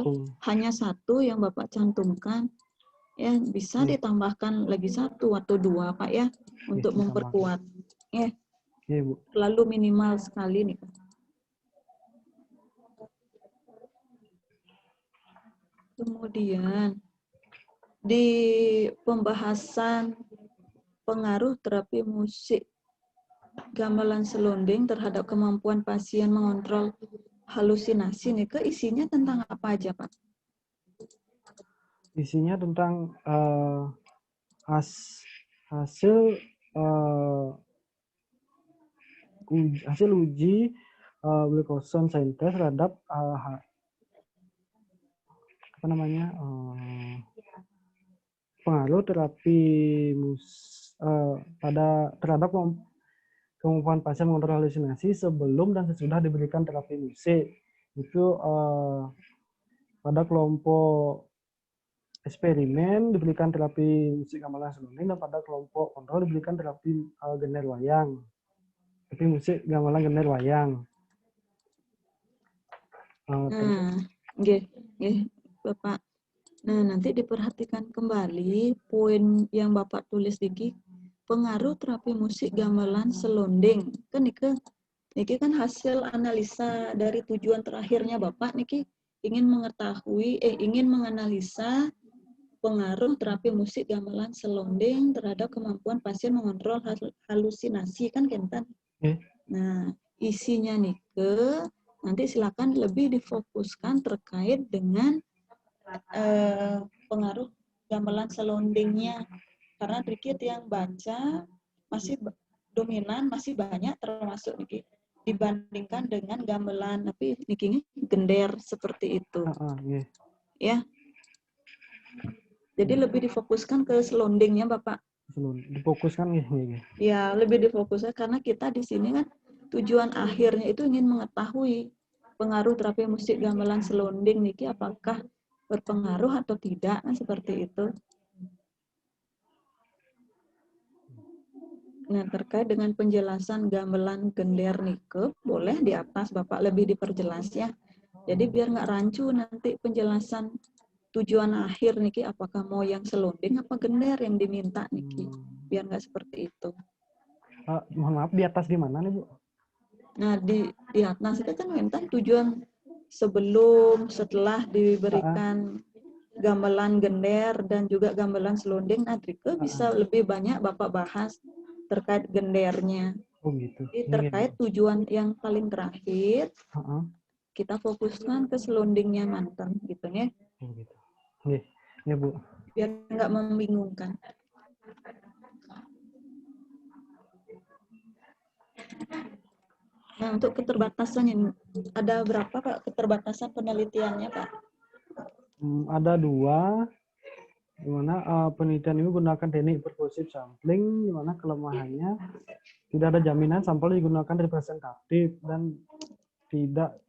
hanya satu yang Bapak cantumkan. Ya, bisa ditambahkan lagi satu atau dua Pak ya, untuk memperkuat. Ya, Bu. lalu minimal sekali nih Pak. Kemudian di pembahasan pengaruh terapi musik gamelan selonding terhadap kemampuan pasien mengontrol halusinasi nih, isinya tentang apa aja Pak? Isinya tentang hasil uji Wilcoxon Scientist terhadap pengaruh terapi terhadap kemampuan pasien mengontrol halusinasi sebelum dan sesudah diberikan terapi musik. Itu pada kelompok eksperimen diberikan terapi musik gamelan selonding, dan pada kelompok kontrol diberikan terapi gender wayang. Terapi musik gamelan gender wayang. Bapak. Nah, nanti diperhatikan kembali poin yang Bapak tulis di pengaruh terapi musik gamelan selonding. Kan niki kan hasil analisa dari tujuan terakhirnya Bapak niki ingin menganalisa pengaruh terapi musik gamelan selonding terhadap kemampuan pasien mengontrol halusinasi kan Kentan. Nah, isinya nike nanti silakan lebih difokuskan terkait dengan pengaruh gamelan selondingnya, karena dikit yang baca masih dominan, masih banyak termasuk niki dibandingkan dengan gamelan tapi niki gender seperti itu. Ya. Jadi lebih difokuskan ke selondingnya Bapak. Difokuskan Ya, lebih difokuskan karena kita di sini kan tujuan akhirnya itu ingin mengetahui pengaruh terapi musik gamelan selonding niki apakah berpengaruh atau tidak, kan seperti itu. Nah, terkait dengan penjelasan gamelan gender nike, boleh di atas Bapak lebih diperjelas ya. Jadi biar nggak rancu nanti penjelasan tujuan akhir niki apakah mau yang selonding apa gender yang diminta niki. Biar nggak seperti itu. Mohon maaf, di atas di mana nih Bu? Nah, di atas itu kan minta tujuan sebelum, setelah diberikan gamelan gender dan juga gamelan selonding, Adrike bisa lebih banyak Bapak bahas terkait gendernya. Gitu. Jadi terkait tujuan yang paling terakhir, kita fokuskan ke selondingnya mantan, gitu ya. Gitu. Ya Bu. Biar nggak membingungkan. Nah, untuk keterbatasannya, ada berapa Pak keterbatasan penelitiannya Pak? Ada 2, di mana penelitian ini menggunakan teknik pervasive sampling, di mana kelemahannya tidak ada jaminan sampel digunakan representatif dan tidak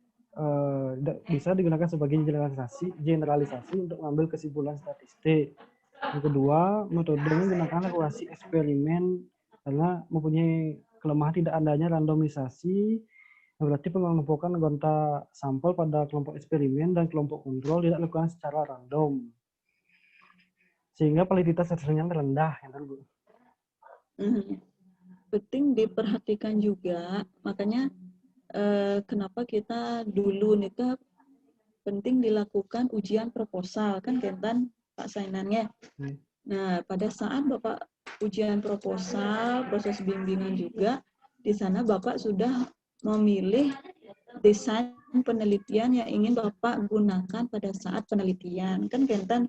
bisa digunakan sebagai generalisasi untuk mengambil kesimpulan statistik. Yang kedua, metodenya menggunakan evaluasi eksperimen karena mempunyai kelemahan tidak adanya randomisasi, berarti pengelompokan anggota sampel pada kelompok eksperimen dan kelompok kontrol tidak dilakukan secara random, sehingga validitas hasilnya rendah, ya kan Bu? Penting diperhatikan juga, makanya kenapa kita dulu nih penting dilakukan ujian proposal kan Kentan Pak Sainannya. Nah, pada saat Bapak ujian proposal, proses bimbingan juga, di sana Bapak sudah memilih desain penelitian yang ingin Bapak gunakan pada saat penelitian. Kan Kentan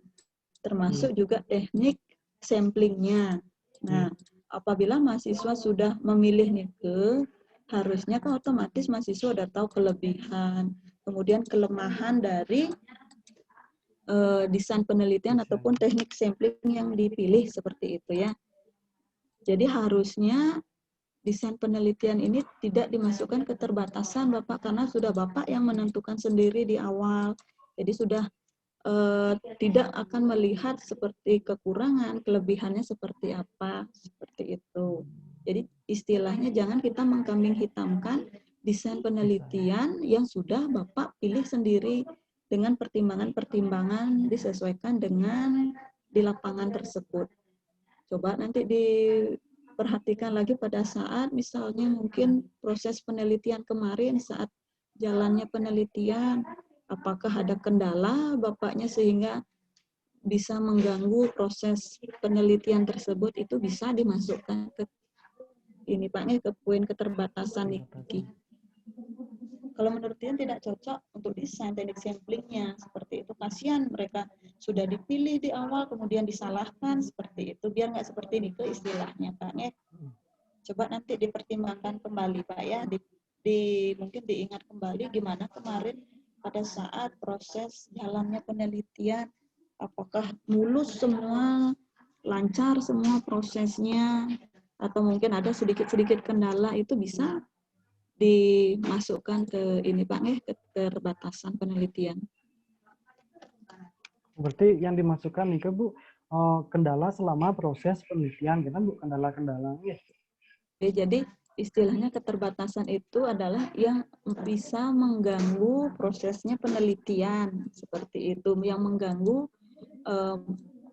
termasuk juga teknik samplingnya. Nah, apabila mahasiswa sudah memilih nike, harusnya kan otomatis mahasiswa sudah tahu kelebihan, kemudian kelemahan dari desain penelitian ataupun teknik sampling yang dipilih seperti itu ya. Jadi harusnya desain penelitian ini tidak dimasukkan keterbatasan Bapak karena sudah Bapak yang menentukan sendiri di awal. Jadi sudah tidak akan melihat seperti kekurangan, kelebihannya seperti apa, seperti itu. Jadi istilahnya jangan kita mengkambing hitamkan desain penelitian yang sudah Bapak pilih sendiri dengan pertimbangan-pertimbangan disesuaikan dengan di lapangan tersebut. Coba nanti diperhatikan lagi pada saat misalnya mungkin proses penelitian kemarin saat jalannya penelitian, apakah ada kendala Bapaknya sehingga bisa mengganggu proses penelitian tersebut, itu bisa dimasukkan ke ini Paknya, ke poin keterbatasan Niki. Kalau menurut dia tidak cocok untuk desain teknik samplingnya seperti itu, kasihan mereka sudah dipilih di awal kemudian disalahkan seperti itu, biar nggak seperti ini ke istilahnya Paknya. Coba nanti dipertimbangkan kembali Pak ya, mungkin diingat kembali gimana kemarin pada saat proses jalannya penelitian, apakah mulus semua, lancar semua prosesnya, atau mungkin ada sedikit-sedikit kendala, itu bisa dimasukkan ke ini Pak nih, keterbatasan penelitian. Berarti yang dimasukkan nih ke Bu, kendala selama proses penelitian, kita Bu, kendala-kendalanya. Jadi istilahnya keterbatasan itu adalah yang bisa mengganggu prosesnya penelitian, seperti itu, yang mengganggu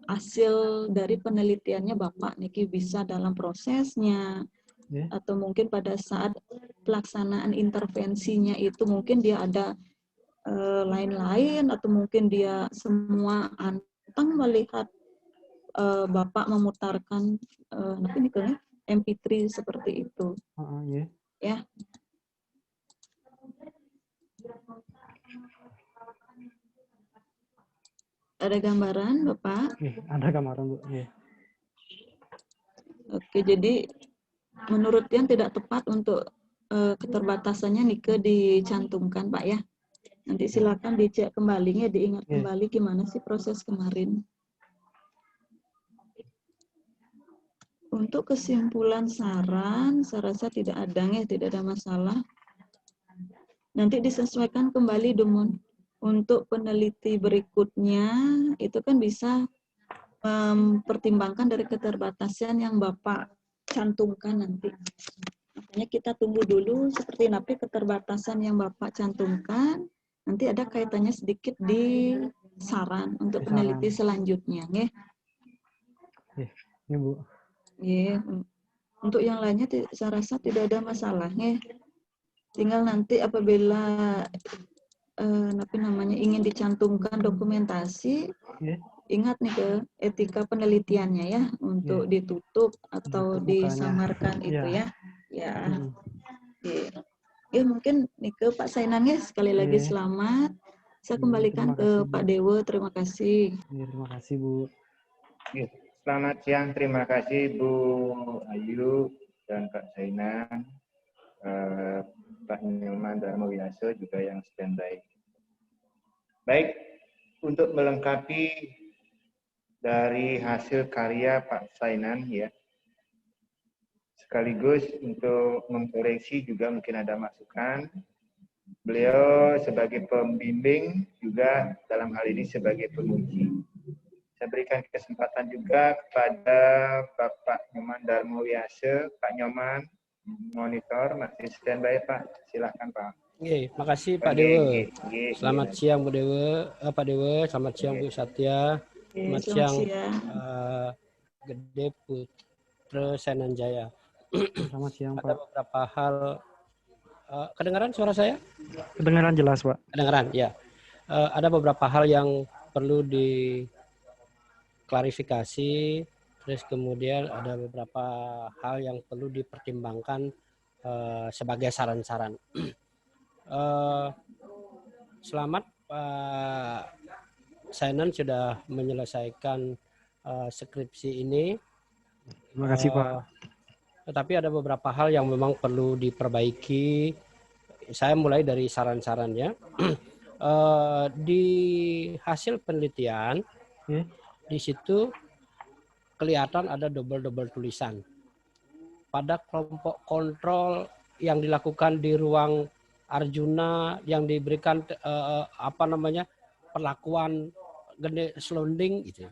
hasil dari penelitiannya Bapak Niki, bisa dalam prosesnya, atau mungkin pada saat pelaksanaan intervensinya itu mungkin dia ada lain-lain, atau mungkin dia semua anteng melihat Bapak memutarkan MP3 seperti itu. Ya. Ada gambaran, Bapak? Ada gambaran, Bu. Oke, jadi menurut Tian tidak tepat untuk keterbatasannya Nike dicantumkan, Pak ya. Nanti silakan dicek kembali, diingat kembali gimana sih proses kemarin. Untuk kesimpulan saran, saya rasa tidak ada masalah. Nanti disesuaikan kembali, Dumon. Untuk peneliti berikutnya, itu kan bisa mempertimbangkan dari keterbatasan yang Bapak cantumkan nanti. Makanya kita tunggu dulu seperti napi keterbatasan yang Bapak cantumkan, nanti ada kaitannya sedikit di saran untuk peneliti selanjutnya. Iya, Bu. Untuk yang lainnya saya rasa tidak ada masalah. Tinggal nanti apabila ingin dicantumkan dokumentasi, ingat nih ke etika penelitiannya ya, untuk ditutup atau disamarkan itu ya. Ya mungkin nih ke Pak Sainan ya, sekali lagi selamat. Saya kembalikan ke Pak Dewa, terima kasih. Terima kasih Bu. Selamat siang, terima kasih Bu Ayu dan Kak Sainan, Pak Nyoman Darmawiyaso juga yang standby. Baik, untuk melengkapi dari hasil karya Pak Sainan ya, sekaligus untuk mengkoreksi juga mungkin ada masukan. Beliau sebagai pembimbing juga dalam hal ini sebagai penguji. Saya berikan kesempatan juga kepada Bapak Nyoman Darmawiyaso. Pak Nyoman, monitor masih standby Pak. Silakan Pak. Makasih Pak Dewa. Selamat siang Bu Dewa, Pak Dewa. Selamat siang Bu Satya. Selamat siang Gede Putra Senanjaya. Selamat siang Pak. Ada beberapa hal. Kedengaran suara saya? Kedengaran jelas Pak. Kedengaran ya. Ada beberapa hal yang perlu diklarifikasi. Terus kemudian ada beberapa hal yang perlu dipertimbangkan sebagai saran-saran. Selamat Pak Sainan sudah menyelesaikan skripsi ini. Terima kasih Pak. Tetapi ada beberapa hal yang memang perlu diperbaiki. Saya mulai dari saran-sarannya. Di hasil penelitian, di situ kelihatan ada double tulisan. Pada kelompok kontrol yang dilakukan di ruang Arjuna yang diberikan perlakuan gede selonding gitu.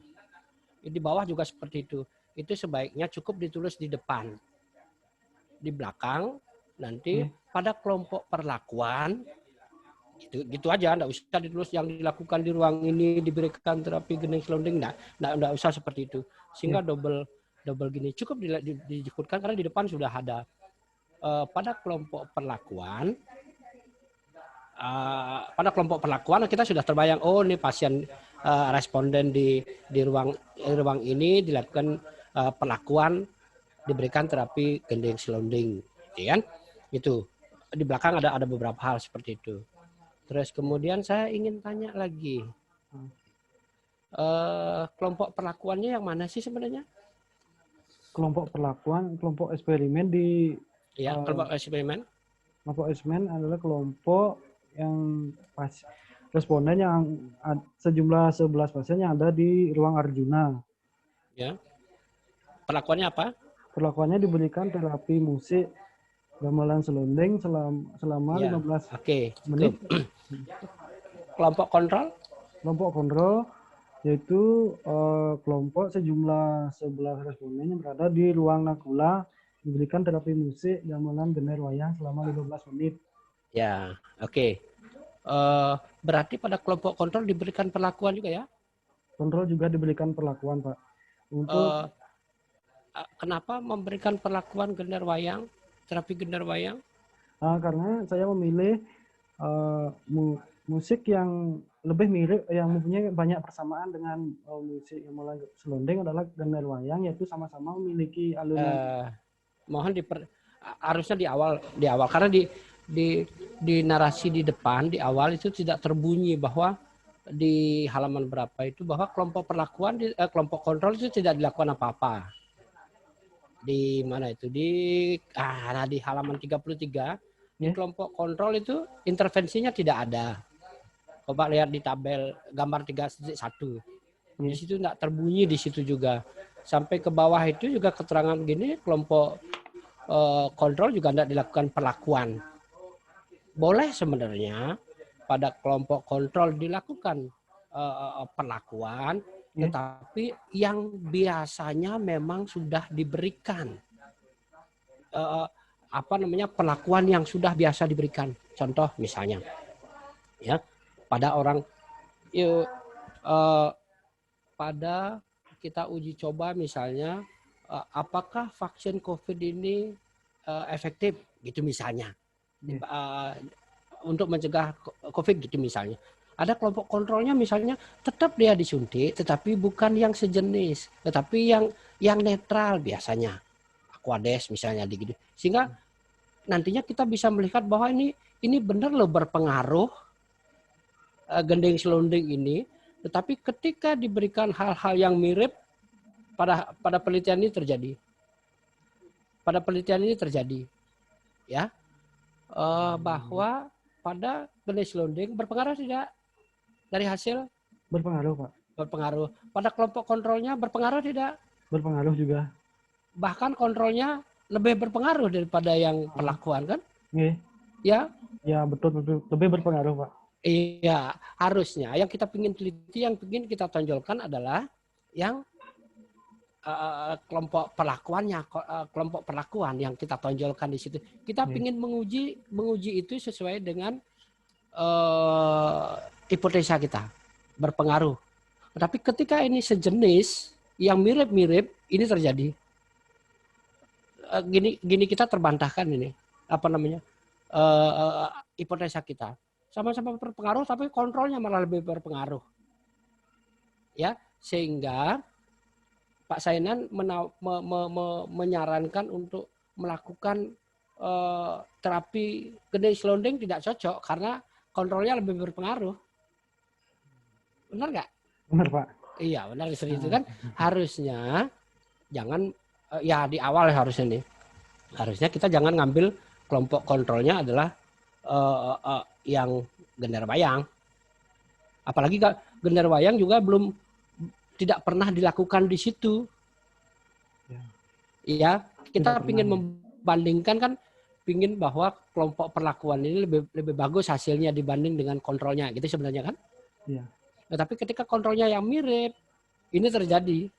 Di bawah juga seperti itu. Itu sebaiknya cukup ditulis di depan. Di belakang nanti pada kelompok perlakuan gitu aja, enggak usah ditulis yang dilakukan di ruang ini diberikan terapi gending selonding, enggak usah seperti itu. Sehingga double gini cukup disebutkan karena di depan sudah ada pada kelompok perlakuan. Pada kelompok perlakuan kita sudah terbayang, oh ini pasien responden di ruang ini dilakukan perlakuan diberikan terapi gending selonding, ya kan? Itu di belakang ada beberapa hal seperti itu. Terus kemudian saya ingin tanya lagi, kelompok perlakuannya yang mana sih sebenarnya? Kelompok perlakuan, kelompok eksperimen di kelompok eksperimen. Kelompok eksperimen adalah kelompok yang responden yang sejumlah 11 pasien yang ada di ruang Arjuna. Ya. Perlakuannya apa? Perlakuannya diberikan terapi musik gamelan selonding selama 15 menit. Kelompok kontrol? Kelompok kontrol yaitu kelompok sejumlah 11 responden yang berada di ruang Nakula diberikan terapi musik gamelan gender wayang selama 15 menit. Ya, oke. Berarti pada kelompok kontrol diberikan perlakuan juga ya? Kontrol juga diberikan perlakuan, Pak. Untuk kenapa memberikan perlakuan gender wayang, terapi gender wayang? Karena saya memilih musik yang lebih mirip, yang mempunyai banyak persamaan dengan musik yang mulai selonding adalah gender wayang, yaitu sama-sama memiliki alunan. Mohon harusnya di awal karena di narasi di depan di awal itu tidak terbunyi bahwa di halaman berapa itu bahwa kelompok perlakuan kelompok kontrol itu tidak dilakukan apa-apa. Di mana itu di halaman 33 di kelompok kontrol itu intervensinya tidak ada. Coba lihat di tabel gambar 3.1. Di situ tidak terbunyi di situ juga. Sampai ke bawah itu juga keterangan gini kelompok kontrol juga tidak dilakukan perlakuan. Boleh sebenarnya pada kelompok kontrol dilakukan perlakuan, tetapi yang biasanya memang sudah diberikan perlakuan yang sudah biasa diberikan. Contoh misalnya, ya pada orang pada kita uji coba misalnya apakah vaksin COVID ini efektif gitu misalnya untuk mencegah COVID gitu misalnya. Ada kelompok kontrolnya misalnya tetap dia disuntik tetapi bukan yang sejenis, tetapi yang netral biasanya. Aquades misalnya gitu. Sehingga nantinya kita bisa melihat bahwa ini benar loh berpengaruh gending selonding ini, tetapi ketika diberikan hal-hal yang mirip pada penelitian ini terjadi. Pada penelitian ini terjadi ya bahwa pada gending selonding berpengaruh tidak dari hasil? Berpengaruh, Pak. Berpengaruh. Pada kelompok kontrolnya berpengaruh tidak? Berpengaruh juga. Bahkan kontrolnya lebih berpengaruh daripada yang perlakuan kan? Ya? Ya, betul. Lebih berpengaruh, Pak. Iya, harusnya. Yang kita ingin teliti, yang ingin kita tonjolkan adalah yang kelompok perlakuan yang kita tonjolkan di situ. Kita ingin menguji itu sesuai dengan hipotesa kita berpengaruh. Tapi ketika ini sejenis yang mirip-mirip ini terjadi. Gini kita terbantahkan ini hipotesa kita sama-sama berpengaruh tapi kontrolnya malah lebih berpengaruh ya, sehingga Pak Sainan menyarankan untuk melakukan terapi gending selonding tidak cocok karena kontrolnya lebih berpengaruh. Benar nggak? Benar, Pak. Iya, benar seperti itu kan. Harusnya jangan ya di awal harusnya nih. Harusnya kita jangan ngambil kelompok kontrolnya adalah yang gender wayang. Apalagi gender wayang juga tidak pernah dilakukan di situ. Ya, kita ingin membandingkan kan, ingin bahwa kelompok perlakuan ini lebih bagus hasilnya dibanding dengan kontrolnya, gitu sebenarnya kan? Iya. Tapi ketika kontrolnya yang mirip, ini terjadi.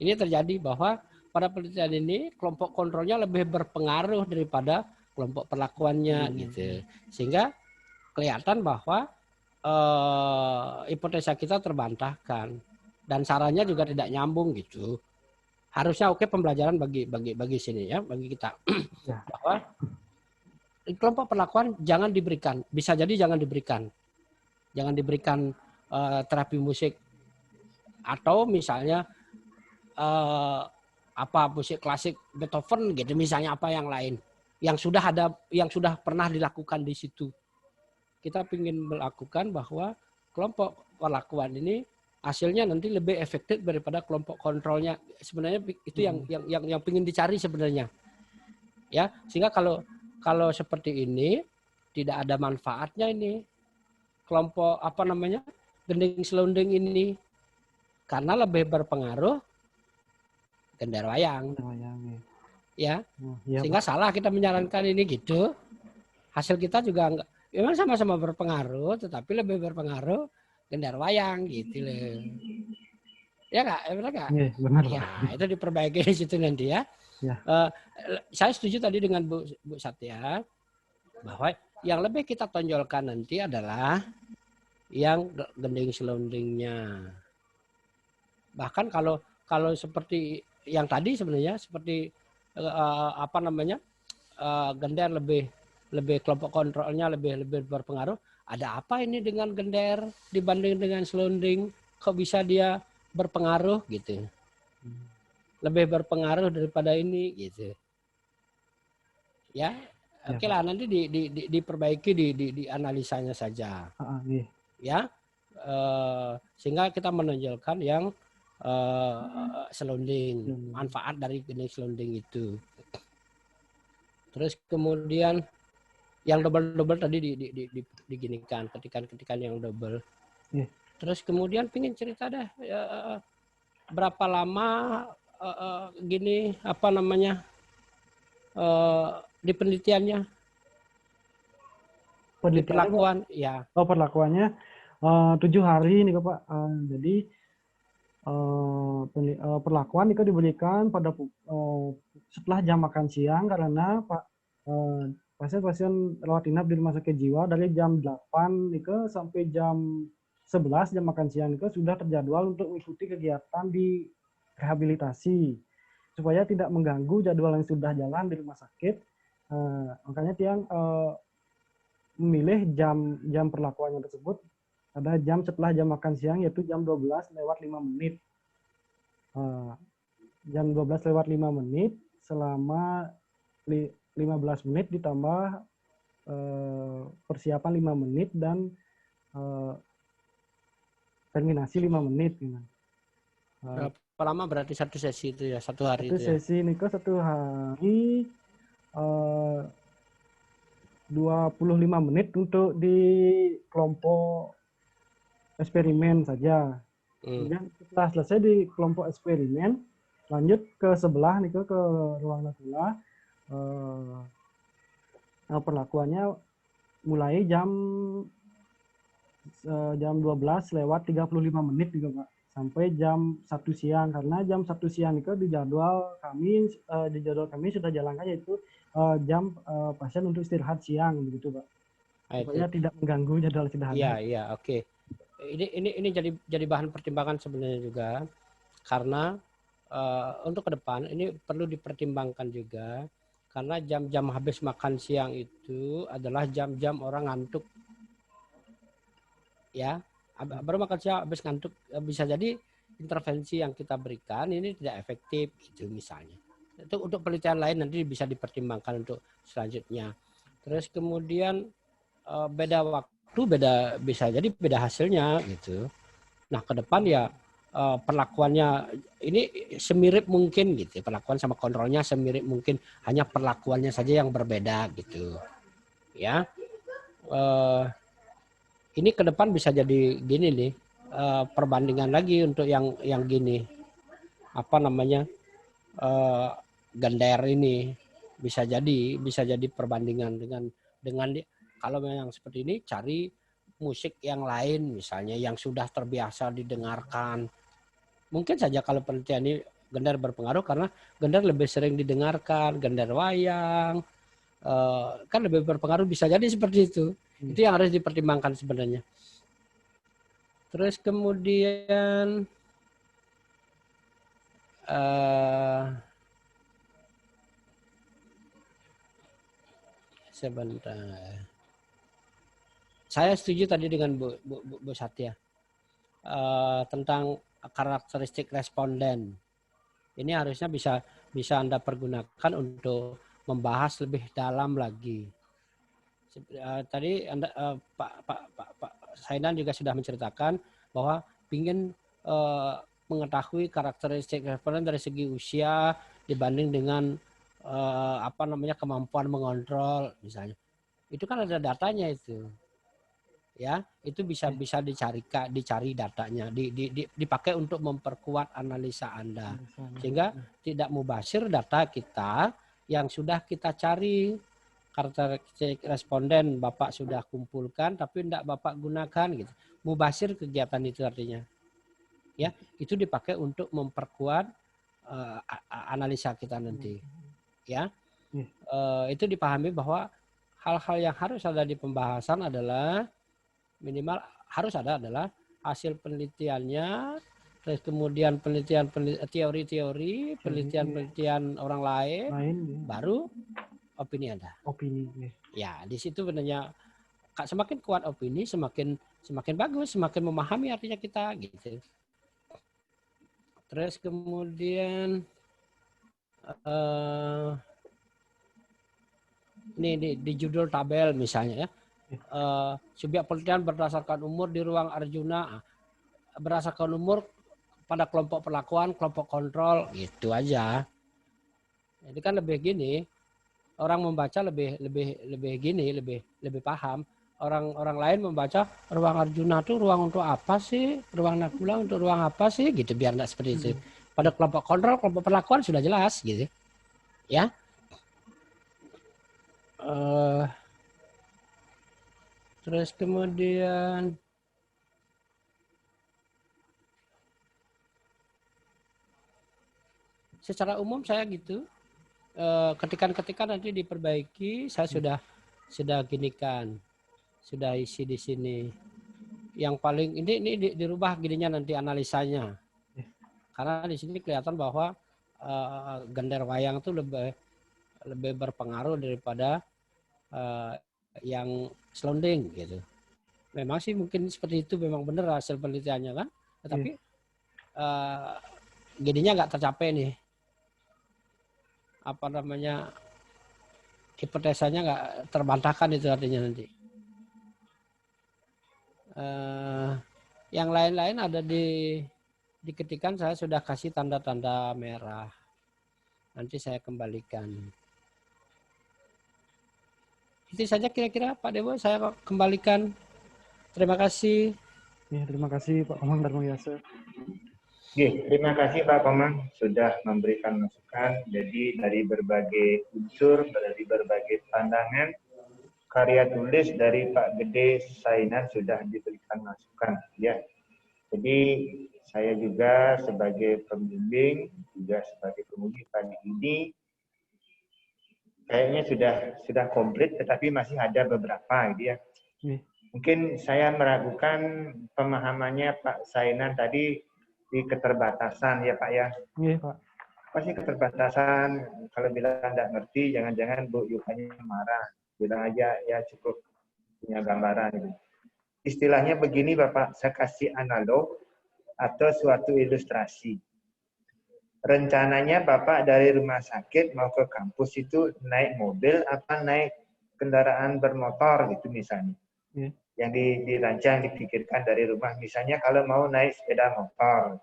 Ini terjadi bahwa pada penelitian ini kelompok kontrolnya lebih berpengaruh daripada kelompok perlakuannya gitu. Sehingga kelihatan bahwa hipotesa kita terbantahkan dan sarannya juga tidak nyambung gitu. Harusnya oke pembelajaran bagi sini ya, bagi kita bahwa kelompok perlakuan jangan diberikan, bisa jadi jangan diberikan terapi musik atau misalnya musik klasik Beethoven gitu misalnya apa yang lain yang sudah pernah dilakukan di situ. Kita ingin melakukan bahwa kelompok perlakuan ini hasilnya nanti lebih efektif daripada kelompok kontrolnya. Sebenarnya itu yang ingin dicari sebenarnya. Ya, sehingga kalau seperti ini tidak ada manfaatnya ini kelompok gending selonding ini karena lebih berpengaruh gender wayang. Ya. Sehingga salah kita menyarankan ini gitu. Hasil kita juga enggak memang sama-sama berpengaruh tetapi lebih berpengaruh gender wayang gitu loh. Ya enggak? Benar enggak? Iya, benar. Ya, itu diperbaiki di situ nanti ya. Saya setuju tadi dengan Bu Satya bahwa yang lebih kita tonjolkan nanti adalah yang gending selondingnya. Bahkan kalau seperti yang tadi sebenarnya seperti gender lebih kelompok kontrolnya lebih berpengaruh. Ada apa ini dengan gender dibanding dengan selonding? Kok bisa dia berpengaruh gitu? Lebih berpengaruh daripada ini gitu. Ya. Oke lah nanti diperbaiki di analisanya saja. Ya. Sehingga kita menonjolkan yang selonding, manfaat dari jenis selonding itu. Terus kemudian yang double tadi diginikan, ketikan yang double. Terus kemudian pingin cerita deh berapa lama di penelitiannya. Di perlakuan, ya. Oh, perlakuannya 7 hari nih Pak. Jadi perlakuan itu diberikan pada setelah jam makan siang karena pasien-pasien rawat inap di rumah sakit jiwa dari jam 8 itu sampai jam 11 jam makan siang itu sudah terjadwal untuk mengikuti kegiatan di rehabilitasi supaya tidak mengganggu jadwal yang sudah jalan di rumah sakit. Makanya Tiang memilih jam perlakuannya tersebut ada jam setelah jam makan siang yaitu jam 12 lewat 5 menit. Jam 12 lewat 5 menit selama 15 menit ditambah persiapan 5 menit dan terminasi 5 menit. Berapa lama berarti satu sesi itu ya? Satu hari satu itu sesi ini ke satu hari 25 menit untuk di kelompok eksperimen saja. Kemudian setelah selesai di kelompok eksperimen, lanjut ke sebelah nih ke ruang natula. Perlakuannya mulai jam 12 lewat 35 menit juga Pak, sampai jam 1 siang karena jam 1 siang itu di jadwal kami sudah jalankan yaitu jam pasien untuk istirahat siang begitu Pak. Supaya tidak mengganggu jadwal istirahat. Iya, oke. Ini jadi bahan pertimbangan sebenarnya juga karena untuk ke depan ini perlu dipertimbangkan juga karena jam-jam habis makan siang itu adalah jam-jam orang ngantuk. Ya, baru makan siang habis ngantuk bisa jadi intervensi yang kita berikan ini tidak efektif gitu misalnya. Itu untuk penelitian lain nanti bisa dipertimbangkan untuk selanjutnya. Terus kemudian beda waktu bisa jadi beda hasilnya gitu. Nah ke depan ya perlakuannya ini semirip mungkin gitu, perlakuan sama kontrolnya semirip mungkin, hanya perlakuannya saja yang berbeda gitu ya. Ini ke depan bisa jadi gini nih, perbandingan lagi untuk yang gini gender ini bisa jadi perbandingan dengan kalau memang seperti ini cari musik yang lain misalnya yang sudah terbiasa didengarkan. Mungkin saja kalau penelitian ini gendar berpengaruh karena gendar lebih sering didengarkan, gendar wayang, kan lebih berpengaruh, bisa jadi seperti itu. Itu yang harus dipertimbangkan sebenarnya. Terus kemudian sebentar. Saya setuju tadi dengan Bu Satya tentang karakteristik responden. Ini harusnya bisa Anda pergunakan untuk membahas lebih dalam lagi. Tadi Anda Pak Sainan juga sudah menceritakan bahwa ingin mengetahui karakteristik responden dari segi usia dibanding dengan kemampuan mengontrol misalnya. Itu kan ada datanya itu. Ya, itu bisa dicari datanya, dipakai untuk memperkuat analisa Anda. Sehingga tidak mubasir data kita yang sudah kita cari. Karakteristik responden Bapak sudah kumpulkan tapi tidak Bapak gunakan gitu. Mubasir kegiatan itu artinya. Ya, itu dipakai untuk memperkuat analisa kita nanti. Ya. Itu dipahami bahwa hal-hal yang harus ada di pembahasan adalah minimal harus ada adalah hasil penelitiannya, terus kemudian teori-teori, penelitian orang lain, baru opini Anda. Opini. Ya, di situ benarnya semakin kuat opini, semakin bagus, semakin memahami artinya kita gitu. Terus kemudian ini di judul tabel misalnya ya. Subyek penelitian berdasarkan umur di ruang Arjuna, berdasarkan umur pada kelompok perlakuan, kelompok kontrol, gitu aja. Jadi kan lebih gini, orang membaca lebih paham. Orang lain membaca ruang Arjuna itu ruang untuk apa sih? Ruang Nakula untuk ruang apa sih? Gitu biar enggak seperti itu. Pada kelompok kontrol, kelompok perlakuan sudah jelas gitu. Ya. Terus kemudian secara umum saya gitu. Ketikan-ketikan nanti diperbaiki, saya sudah ginikan, sudah isi di sini. Yang paling ini dirubah gininya nanti analisanya, karena di sini kelihatan bahwa gender wayang itu lebih berpengaruh daripada yang selonding gitu. Memang sih mungkin seperti itu, memang benar hasil penelitiannya kan, tetapi gininya nggak tercapai nih. Hipotesanya nggak terbantahkan itu artinya nanti. Yang lain-lain ada di ketikan saya sudah kasih tanda-tanda merah. Nanti saya kembalikan. Itu saja kira-kira Pak Dewo, saya kembalikan. Terima kasih. Ya, terima kasih Pak Komang Darmoyasa. Terima kasih Pak Komang sudah memberikan masukan. Jadi dari berbagai unsur, dari berbagai pandangan, karya tulis dari Pak Gede Sainan sudah diberikan masukan. Ya, jadi saya juga sebagai pembimbing, juga sebagai penguji pagi ini, kayaknya sudah komplit, tetapi masih ada beberapa, gitu ya. Mungkin saya meragukan pemahamannya Pak Sainan tadi di keterbatasan ya Pak ya. Iya Pak. Pasti keterbatasan, kalau bilang tidak ngerti, jangan-jangan Bu Yukanya marah. Bilang aja ya cukup punya gambaran. Gitu. Istilahnya begini Bapak, saya kasih analog atau suatu ilustrasi. Rencananya Bapak dari rumah sakit mau ke kampus itu naik mobil apa naik kendaraan bermotor gitu misalnya. Yang dirancang, dipikirkan dari rumah. Misalnya kalau mau naik sepeda motor.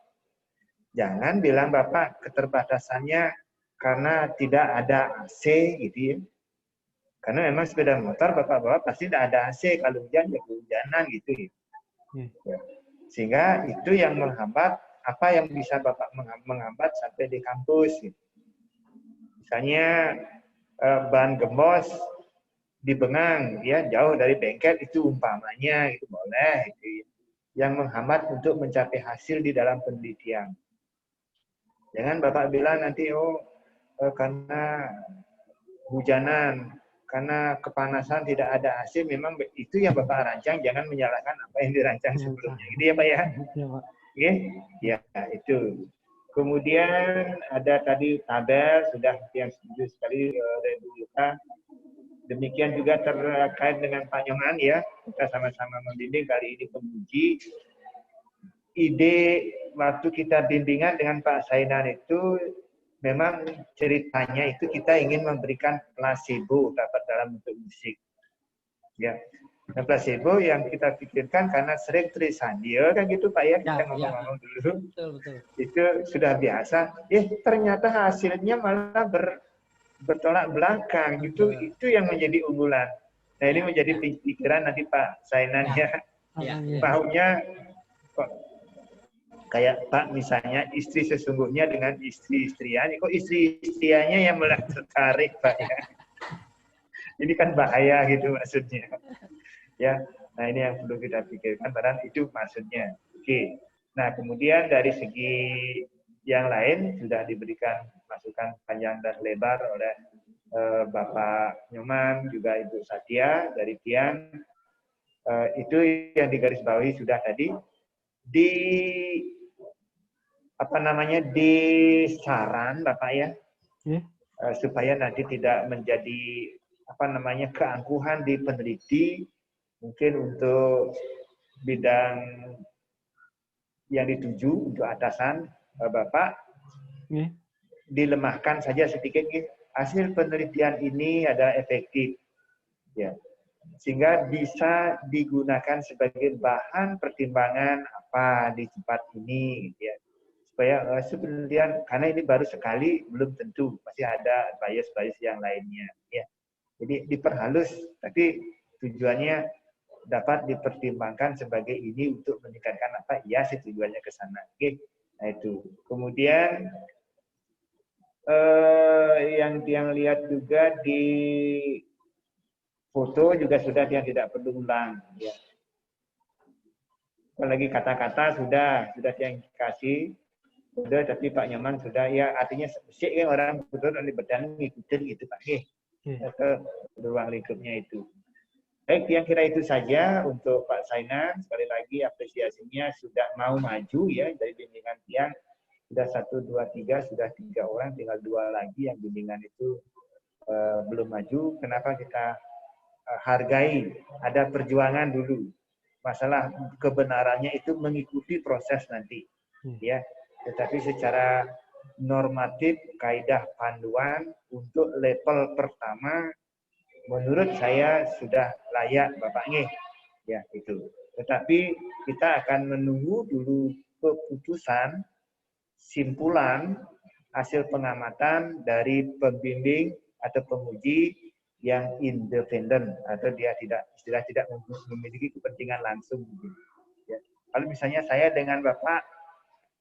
Jangan bilang Bapak keterbatasannya karena tidak ada AC gitu ya. Karena memang sepeda motor Bapak bawa pasti tidak ada AC, kalau hujan ya kehujanan gitu ya. Sehingga itu yang menghambat, apa yang bisa Bapak menghambat sampai di kampus gitu. Misalnya ban gembos di Bengang, ya jauh dari bengkel itu umpamanya itu boleh. Itu yang menghambat untuk mencapai hasil di dalam penelitian. Jangan Bapak bilang nanti karena hujanan, karena kepanasan tidak ada hasil, memang itu yang Bapak rancang, jangan menyalahkan apa yang dirancang sebelumnya. Gitu ya Pak ya? Ya, Pak. Oke? Ya, itu. Kemudian ada tadi tabel, sudah yang setuju sekali dari Bu Yuka. Demikian juga terkait dengan Pak Nyoman ya, kita sama-sama membimbing kali ini penguji. Ide waktu kita bimbingan dengan Pak Sainan itu memang ceritanya itu kita ingin memberikan placebo dalam bentuk musik. Ya. Nah, placebo yang kita pikirkan karena sering trisandia kan gitu Pak ya, kita ngomong-ngomong dulu. Betul. Itu sudah biasa. Ternyata hasilnya malah bertolak belakang. Itu yang menjadi unggulan. Nah, ini menjadi pikiran nanti Pak Sainan ya. Maunya kok kayak Pak misalnya istri sesungguhnya dengan istri-istrian, kok istri-istriannya yang mulai tertarik Pak ya. Ini kan bahaya gitu maksudnya. Ya, nah ini yang perlu kita pikirkan, padahal itu maksudnya. Oke. Nah, kemudian dari segi yang lain sudah diberikan masukan panjang dan lebar oleh Bapak Nyoman, juga Ibu Satya dari Tian. Itu yang digarisbawahi sudah tadi. Di saran Bapak ya, supaya nanti tidak menjadi keangkuhan di peneliti. Mungkin untuk bidang yang dituju untuk atasan Bapak, dilemahkan saja sedikit. Hasil penelitian ini adalah efektif, ya, sehingga bisa digunakan sebagai bahan pertimbangan apa di tempat ini, ya, supaya penelitian karena ini baru sekali belum tentu masih ada bias-bias yang lainnya, ya. Jadi diperhalus, tapi tujuannya dapat dipertimbangkan sebagai ini untuk meningkatkan apa? Ya, tujuannya ke sana. Oke. Nah itu. Kemudian yang lihat juga di foto juga sudah yang tidak perlu ulang. Ya. Apalagi kata-kata sudah yang kasih. Sudah, tapi Pak Nyoman sudah ya artinya sih orang betul dari badan ngikutin gitu Pak. Atau ruang lingkupnya itu. Baik, yang kira itu saja untuk Pak Sainan. Sekali lagi apresiasinya sudah mau maju ya dari bimbingan Tiang. Sudah 1, 2, 3, sudah 3 orang, tinggal 2 lagi yang bimbingan itu belum maju. Kenapa kita hargai? Ada perjuangan dulu. Masalah kebenarannya itu mengikuti proses nanti, ya. Tetapi secara normatif, kaidah panduan untuk level pertama. Menurut saya sudah layak Bapaknya, ya itu. Tetapi kita akan menunggu dulu keputusan, simpulan, hasil pengamatan dari pembimbing atau penguji yang independen atau dia tidak memiliki kepentingan langsung. Ya. Kalau misalnya saya dengan Bapak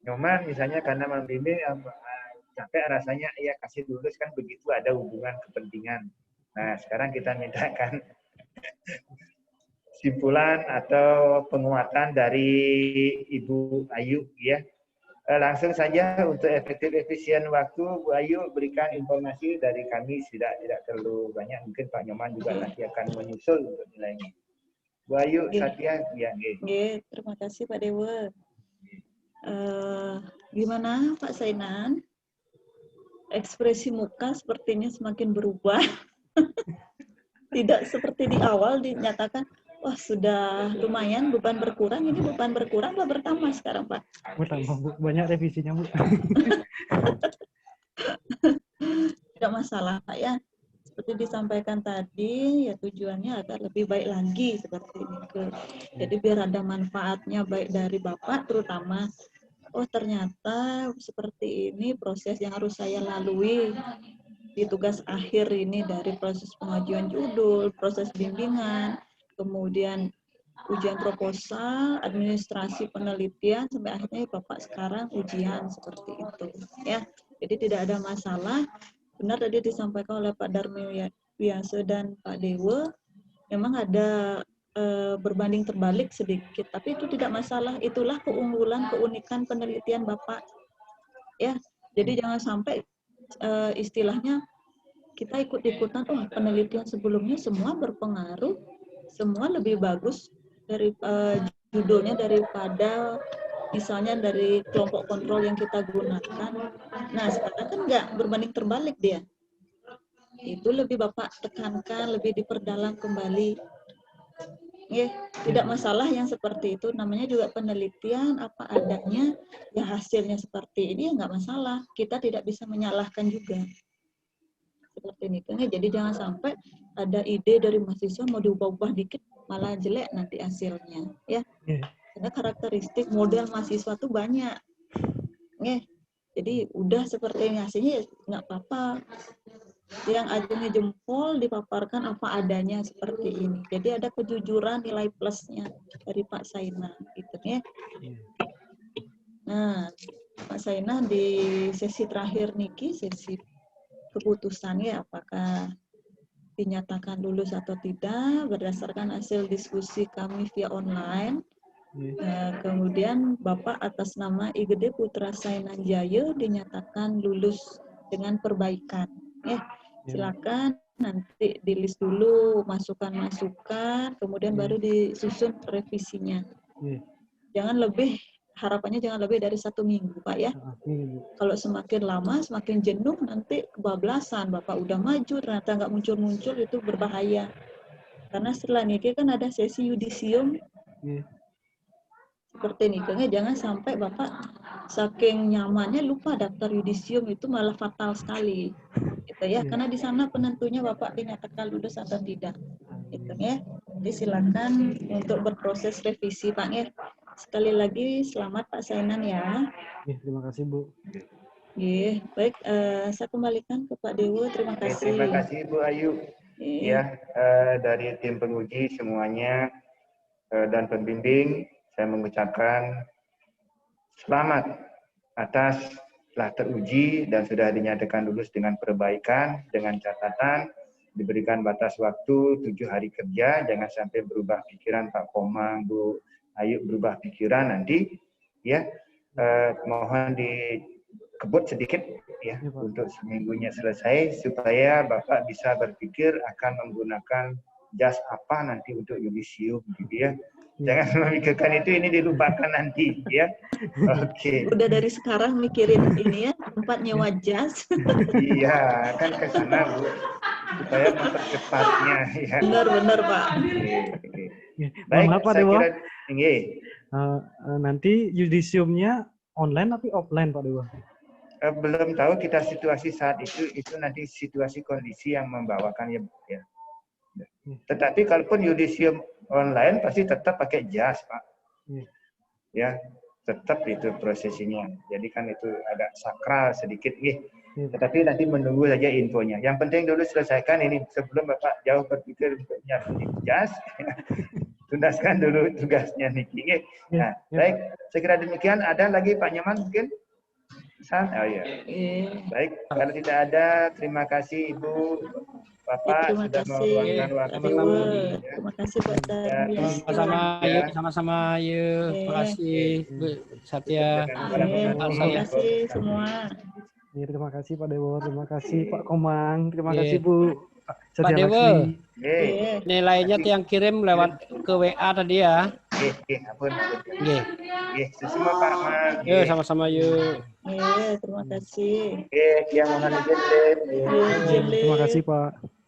Nyoman, misalnya karena membimbing capek rasanya, ya kasih lulus kan begitu ada hubungan kepentingan. Nah, sekarang kita mintakan simpulan atau penguatan dari Ibu Ayu ya. Langsung saja untuk efektif efisien waktu, Bu Ayu berikan informasi dari kami tidak terlalu banyak. Mungkin Pak Nyoman juga nanti akan menyusul untuk nilainya. Bu Ayu, Satya, ya. Terima kasih Pak Dewa. Gimana Pak Sainan? Ekspresi muka sepertinya semakin berubah. Tidak seperti di awal dinyatakan, wah sudah lumayan beban berkurang, ini beban berkurang atau bertambah sekarang Pak? Bertambah Bu, banyak revisinya Bu. Tidak masalah Pak ya. Seperti disampaikan tadi, ya tujuannya agar lebih baik lagi seperti itu. Jadi biar ada manfaatnya baik dari Bapak terutama, oh ternyata seperti ini proses yang harus saya lalui di tugas akhir ini dari proses pengajuan judul, proses bimbingan, kemudian ujian proposal, administrasi penelitian, sampai akhirnya Bapak sekarang ujian seperti itu. Ya, jadi tidak ada masalah. Benar tadi disampaikan oleh Pak Wiase dan Pak Dewa, memang ada berbanding terbalik sedikit, tapi itu tidak masalah. Itulah keunggulan, keunikan penelitian Bapak. Ya, jadi jangan sampai istilahnya kita ikut-ikutan, oh penelitian sebelumnya semua berpengaruh, semua lebih bagus dari judulnya daripada misalnya dari kelompok kontrol yang kita gunakan. Nah, sekarang kan nggak berbanding terbalik dia. Itu lebih Bapak tekankan, lebih diperdalam kembali. Tidak masalah yang seperti itu, namanya juga penelitian apa adanya, ya hasilnya seperti ini ya nggak masalah. Kita tidak bisa menyalahkan juga. Seperti ini. Jadi jangan sampai ada ide dari mahasiswa mau diubah-ubah dikit malah jelek nanti hasilnya, ya. Karena karakteristik model mahasiswa tuh banyak. Jadi udah seperti ini hasilnya nggak apa-apa. Yang ajungnya jempol dipaparkan apa adanya seperti ini. Jadi ada kejujuran nilai plusnya dari Pak Saina, gitu ya. Nah, Pak Saina di sesi terakhir niki, sesi keputusannya apakah dinyatakan lulus atau tidak berdasarkan hasil diskusi kami via online. Kemudian Bapak atas nama IGD Putra Sainan Jaya dinyatakan lulus dengan perbaikan. Silakan nanti di list dulu masukan-masukan, kemudian baru disusun revisinya. Jangan lebih, harapannya jangan lebih dari 1 minggu, Pak ya. Kalau semakin lama, semakin jenuh, nanti kebablasan. Bapak udah maju, ternyata nggak muncul-muncul, itu berbahaya. Karena setelah nikah kan ada sesi yudisium. Seperti nikahnya, jangan sampai Bapak saking nyamannya lupa daftar yudisium, itu malah fatal sekali. Gitu ya, karena di sana penentunya Bapak dinyatakan lulus atau tidak. Gitu ya. Jadi silakan untuk berproses revisi, Pak ya. Sekali lagi selamat Pak Sainan ya. Terima kasih Bu. Baik, saya kembalikan ke Pak Dewo. Terima kasih. Terima kasih Bu Ayu. Ya, dari tim penguji semuanya dan pembimbing, saya mengucapkan selamat atas telah teruji dan sudah dinyatakan lulus dengan perbaikan, dengan catatan diberikan batas waktu 7 hari kerja, jangan sampai berubah pikiran Pak Komang, Bu Ayu berubah pikiran nanti, ya. Mohon dikebut sedikit ya untuk seminggunya selesai supaya Bapak bisa berpikir akan menggunakan jas apa nanti untuk yudisium, gitu ya. Jangan memikirkan itu, ini dilupakan nanti ya. Oke. Udah dari sekarang mikirin ini ya, tempat nyewa jas. Iya, kan ke sana Bu, supaya mempercepatnya ya. Benar Pak. Baik, Pak saya Dewa. kira tinggi. Nanti yudisiumnya online tapi offline Pak Dewa? Belum tahu kita situasi saat itu nanti situasi kondisi yang membawakan ya. Tetapi kalaupun yudisium online pasti tetap pakai jas Pak. Ya, tetap itu prosesinya. Jadi kan itu agak sakral sedikit Tetapi nanti menunggu saja infonya. Yang penting dulu selesaikan ini sebelum Bapak jauh berpikir untuk nyiapin jas. Tuntaskan dulu tugasnya Niki. Nah, baik. Saya kira demikian. Ada lagi Pak Nyaman mungkin? Oh iya. Baik. Kalau tidak ada, terima kasih Ibu, Bapak sudah meluangkan waktu. Terima kasih Pak. Sama-sama, yuk, sama-sama, yuk. Terima kasih Bu Satya. Terima kasih semua. Terima kasih Pak Dewo, terima kasih Pak Komang, terima kasih Bu. Pak Dewo, nilainya yang kirim lewat ke WA tadi ya. Ampun. Semua Pak Man. Yuk, sama-sama yuk. Terima kasih. Yang mohon izin. Terima kasih Pak.